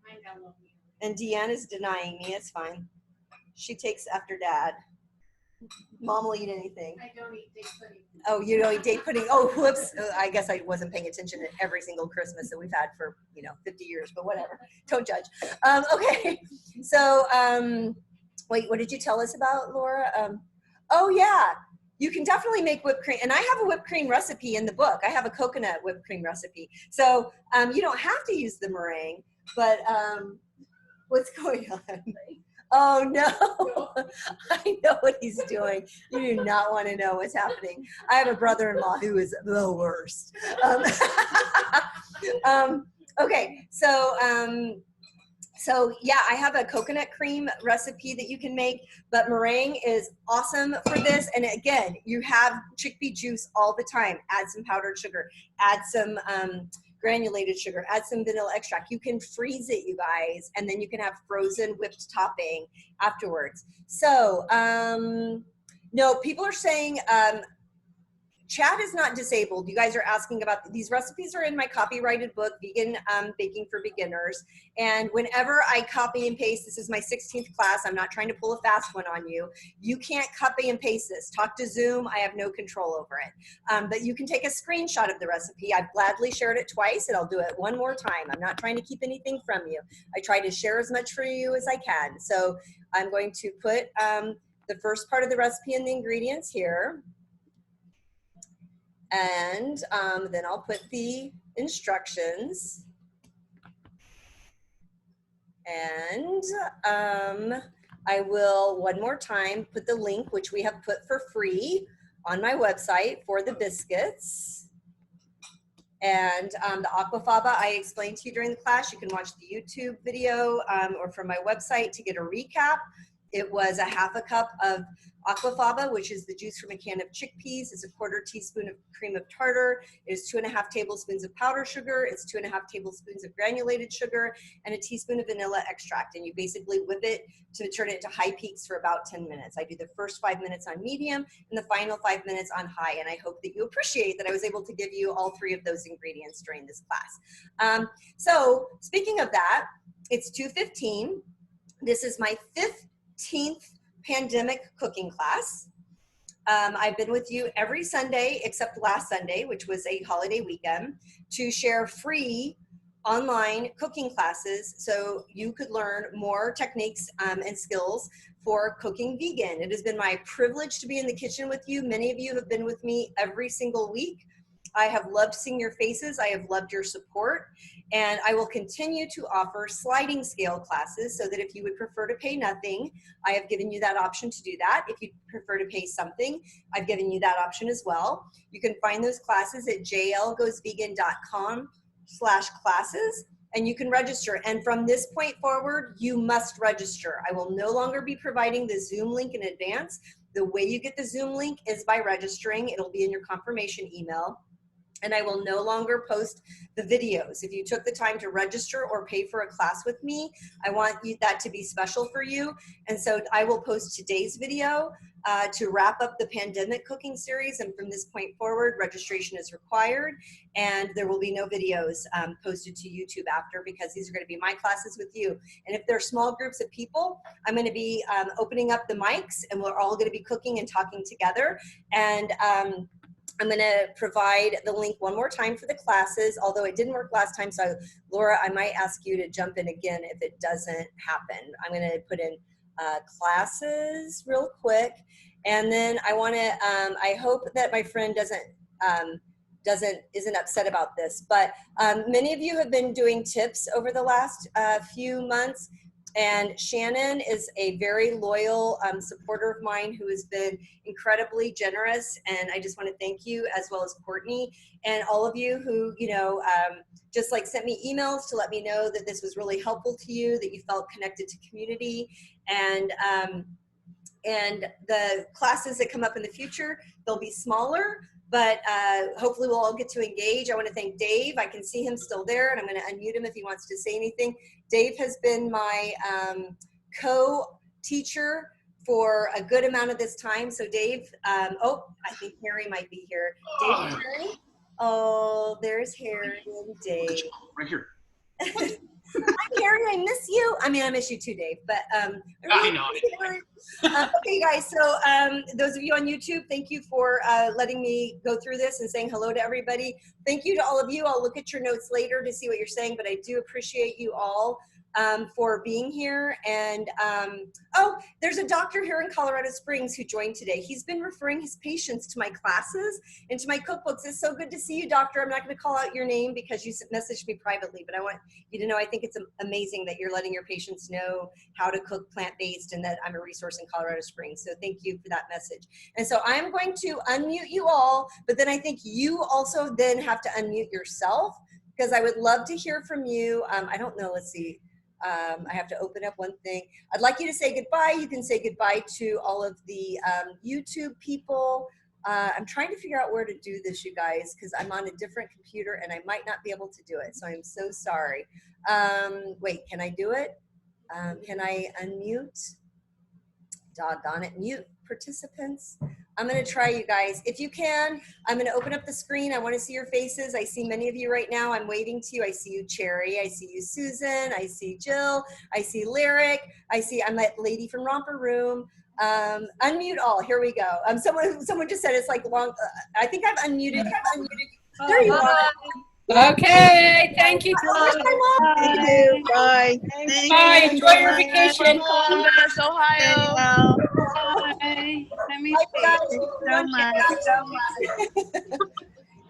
Mine got lovely. And Deanne is denying me, it's fine. She takes after dad. Mom will eat anything. I don't eat date pudding. Oh, you don't eat date pudding? Oh, whoops. I guess I wasn't paying attention to every single Christmas that we've had for, 50 years, but whatever. Don't judge. Okay, so, wait, what did you tell us about, Laura? Oh, yeah. You can definitely make whipped cream. And I have a whipped cream recipe in the book. I have a coconut whipped cream recipe. So you don't have to use the meringue, but what's going on? Oh, no. I know what he's doing. You do not want to know what's happening. I have a brother-in-law who is the worst. Okay, so So yeah, I have a coconut cream recipe that you can make, but meringue is awesome for this. And again, you have chickpea juice all the time. Add some powdered sugar, add some granulated sugar, add some vanilla extract. You can freeze it, you guys, and then you can have frozen whipped topping afterwards. So no, people are saying, chat is not disabled. You guys are asking about these recipes are in my copyrighted book, Vegan Baking for Beginners. And whenever I copy and paste, this is my 16th class. I'm not trying to pull a fast one on you. You can't copy and paste this. Talk to Zoom. I have no control over it. But you can take a screenshot of the recipe. I've gladly shared it twice, and I'll do it one more time. I'm not trying to keep anything from you. I try to share as much for you as I can. So I'm going to put the first part of the recipe and the ingredients here. And then I'll put the instructions. And I will, one more time, put the link, which we have put for free on my website for the biscuits. And the aquafaba I explained to you during the class. You can watch the YouTube video or from my website to get a recap. It was a ½ cup of aquafaba, which is the juice from a can of chickpeas. It's a ¼ teaspoon of cream of tartar. It is 2½ tablespoons of powdered sugar. It's 2½ tablespoons of granulated sugar and a teaspoon of vanilla extract. And you basically whip it to turn it to high peaks for about 10 minutes. I do the first 5 minutes on medium and the final 5 minutes on high. And I hope that you appreciate that I was able to give you all 3 of those ingredients during this class. So speaking of that, it's 2:15. This is my 15th pandemic cooking class. I've been with you every Sunday except last Sunday, which was a holiday weekend, to share free online cooking classes so you could learn more techniques and skills for cooking vegan. It has been my privilege to be in the kitchen with you. Many of you have been with me every single week. I have loved seeing your faces. I have loved your support. And I will continue to offer sliding scale classes so that if you would prefer to pay nothing, I have given you that option to do that. If you prefer to pay something, I've given you that option as well. You can find those classes at jlgoesvegan.com/classes and you can register. And from this point forward, you must register. I will no longer be providing the Zoom link in advance. The way you get the Zoom link is by registering. It'll be in your confirmation email. And I will no longer post the videos. If you took the time to register or pay for a class with me, I want that to be special for you. And so I will post today's video to wrap up the pandemic cooking series. And from this point forward, registration is required. And there will be no videos posted to YouTube after, because these are going to be my classes with you. And if there are small groups of people, I'm going to be opening up the mics and we're all going to be cooking and talking together. And I'm going to provide the link one more time for the classes, although it didn't work last time. So Laura, I might ask you to jump in again if it doesn't happen. I'm going to put in classes real quick. And then I want to, I hope that my friend isn't upset about this, but many of you have been doing tips over the last few months. And Shannon is a very loyal supporter of mine who has been incredibly generous. And I just want to thank you, as well as Courtney and all of you who, just like sent me emails to let me know that this was really helpful to you, that you felt connected to community. And the classes that come up in the future, they'll be smaller, but hopefully we'll all get to engage. I want to thank Dave. I can see him still there, and I'm going to unmute him if he wants to say anything. Dave has been my co-teacher for a good amount of this time. So Dave, oh, I think Harry might be here. Dave and Harry? Oh, there's Harry and Dave. Right here. Hi, Harry, I miss you. I mean, I miss you too, Dave, but I know. okay, guys, so those of you on YouTube, thank you for letting me go through this and saying hello to everybody. Thank you to all of you. I'll look at your notes later to see what you're saying, but I do appreciate you all for being here. And oh, there's a doctor here in Colorado Springs who joined today. He's been referring his patients to my classes and to my cookbooks. It's so good to see you, doctor. I'm not going to call out your name because you messaged me privately, but I want you to know I think it's amazing that you're letting your patients know how to cook plant-based and that I'm a resource in Colorado Springs. So thank you for that message. And so I'm going to unmute you all, but then I think you also then have to unmute yourself, because I would love to hear from you. I don't know, let's see. I have to open up one thing. I'd like you to say goodbye. You can say goodbye to all of the YouTube people. I'm trying to figure out where to do this, you guys, because I'm on a different computer and I might not be able to do it. So I'm so sorry. Wait, can I do it? Can I unmute? Doggone it, mute participants. I'm gonna try, you guys. If you can, I'm gonna open up the screen. I wanna see your faces. I see many of you right now. I'm waiting to you. I see you, Cherry. I see you, Susan. I see Jill. I see Lyric. I'm that lady from Romper Room. Unmute all, here we go. Someone just said it's like long, I think I've unmuted. There you are. Okay, thank you. Thank you. Bye. Bye. Enjoy your vacation. Columbus, Ohio. Bye. Let me see. So much.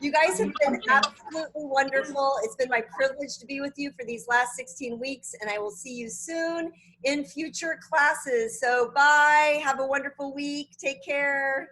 You guys have been absolutely wonderful. It's been my privilege to be with you for these last 16 weeks, and I will see you soon in future classes. So bye. Have a wonderful week. Take care.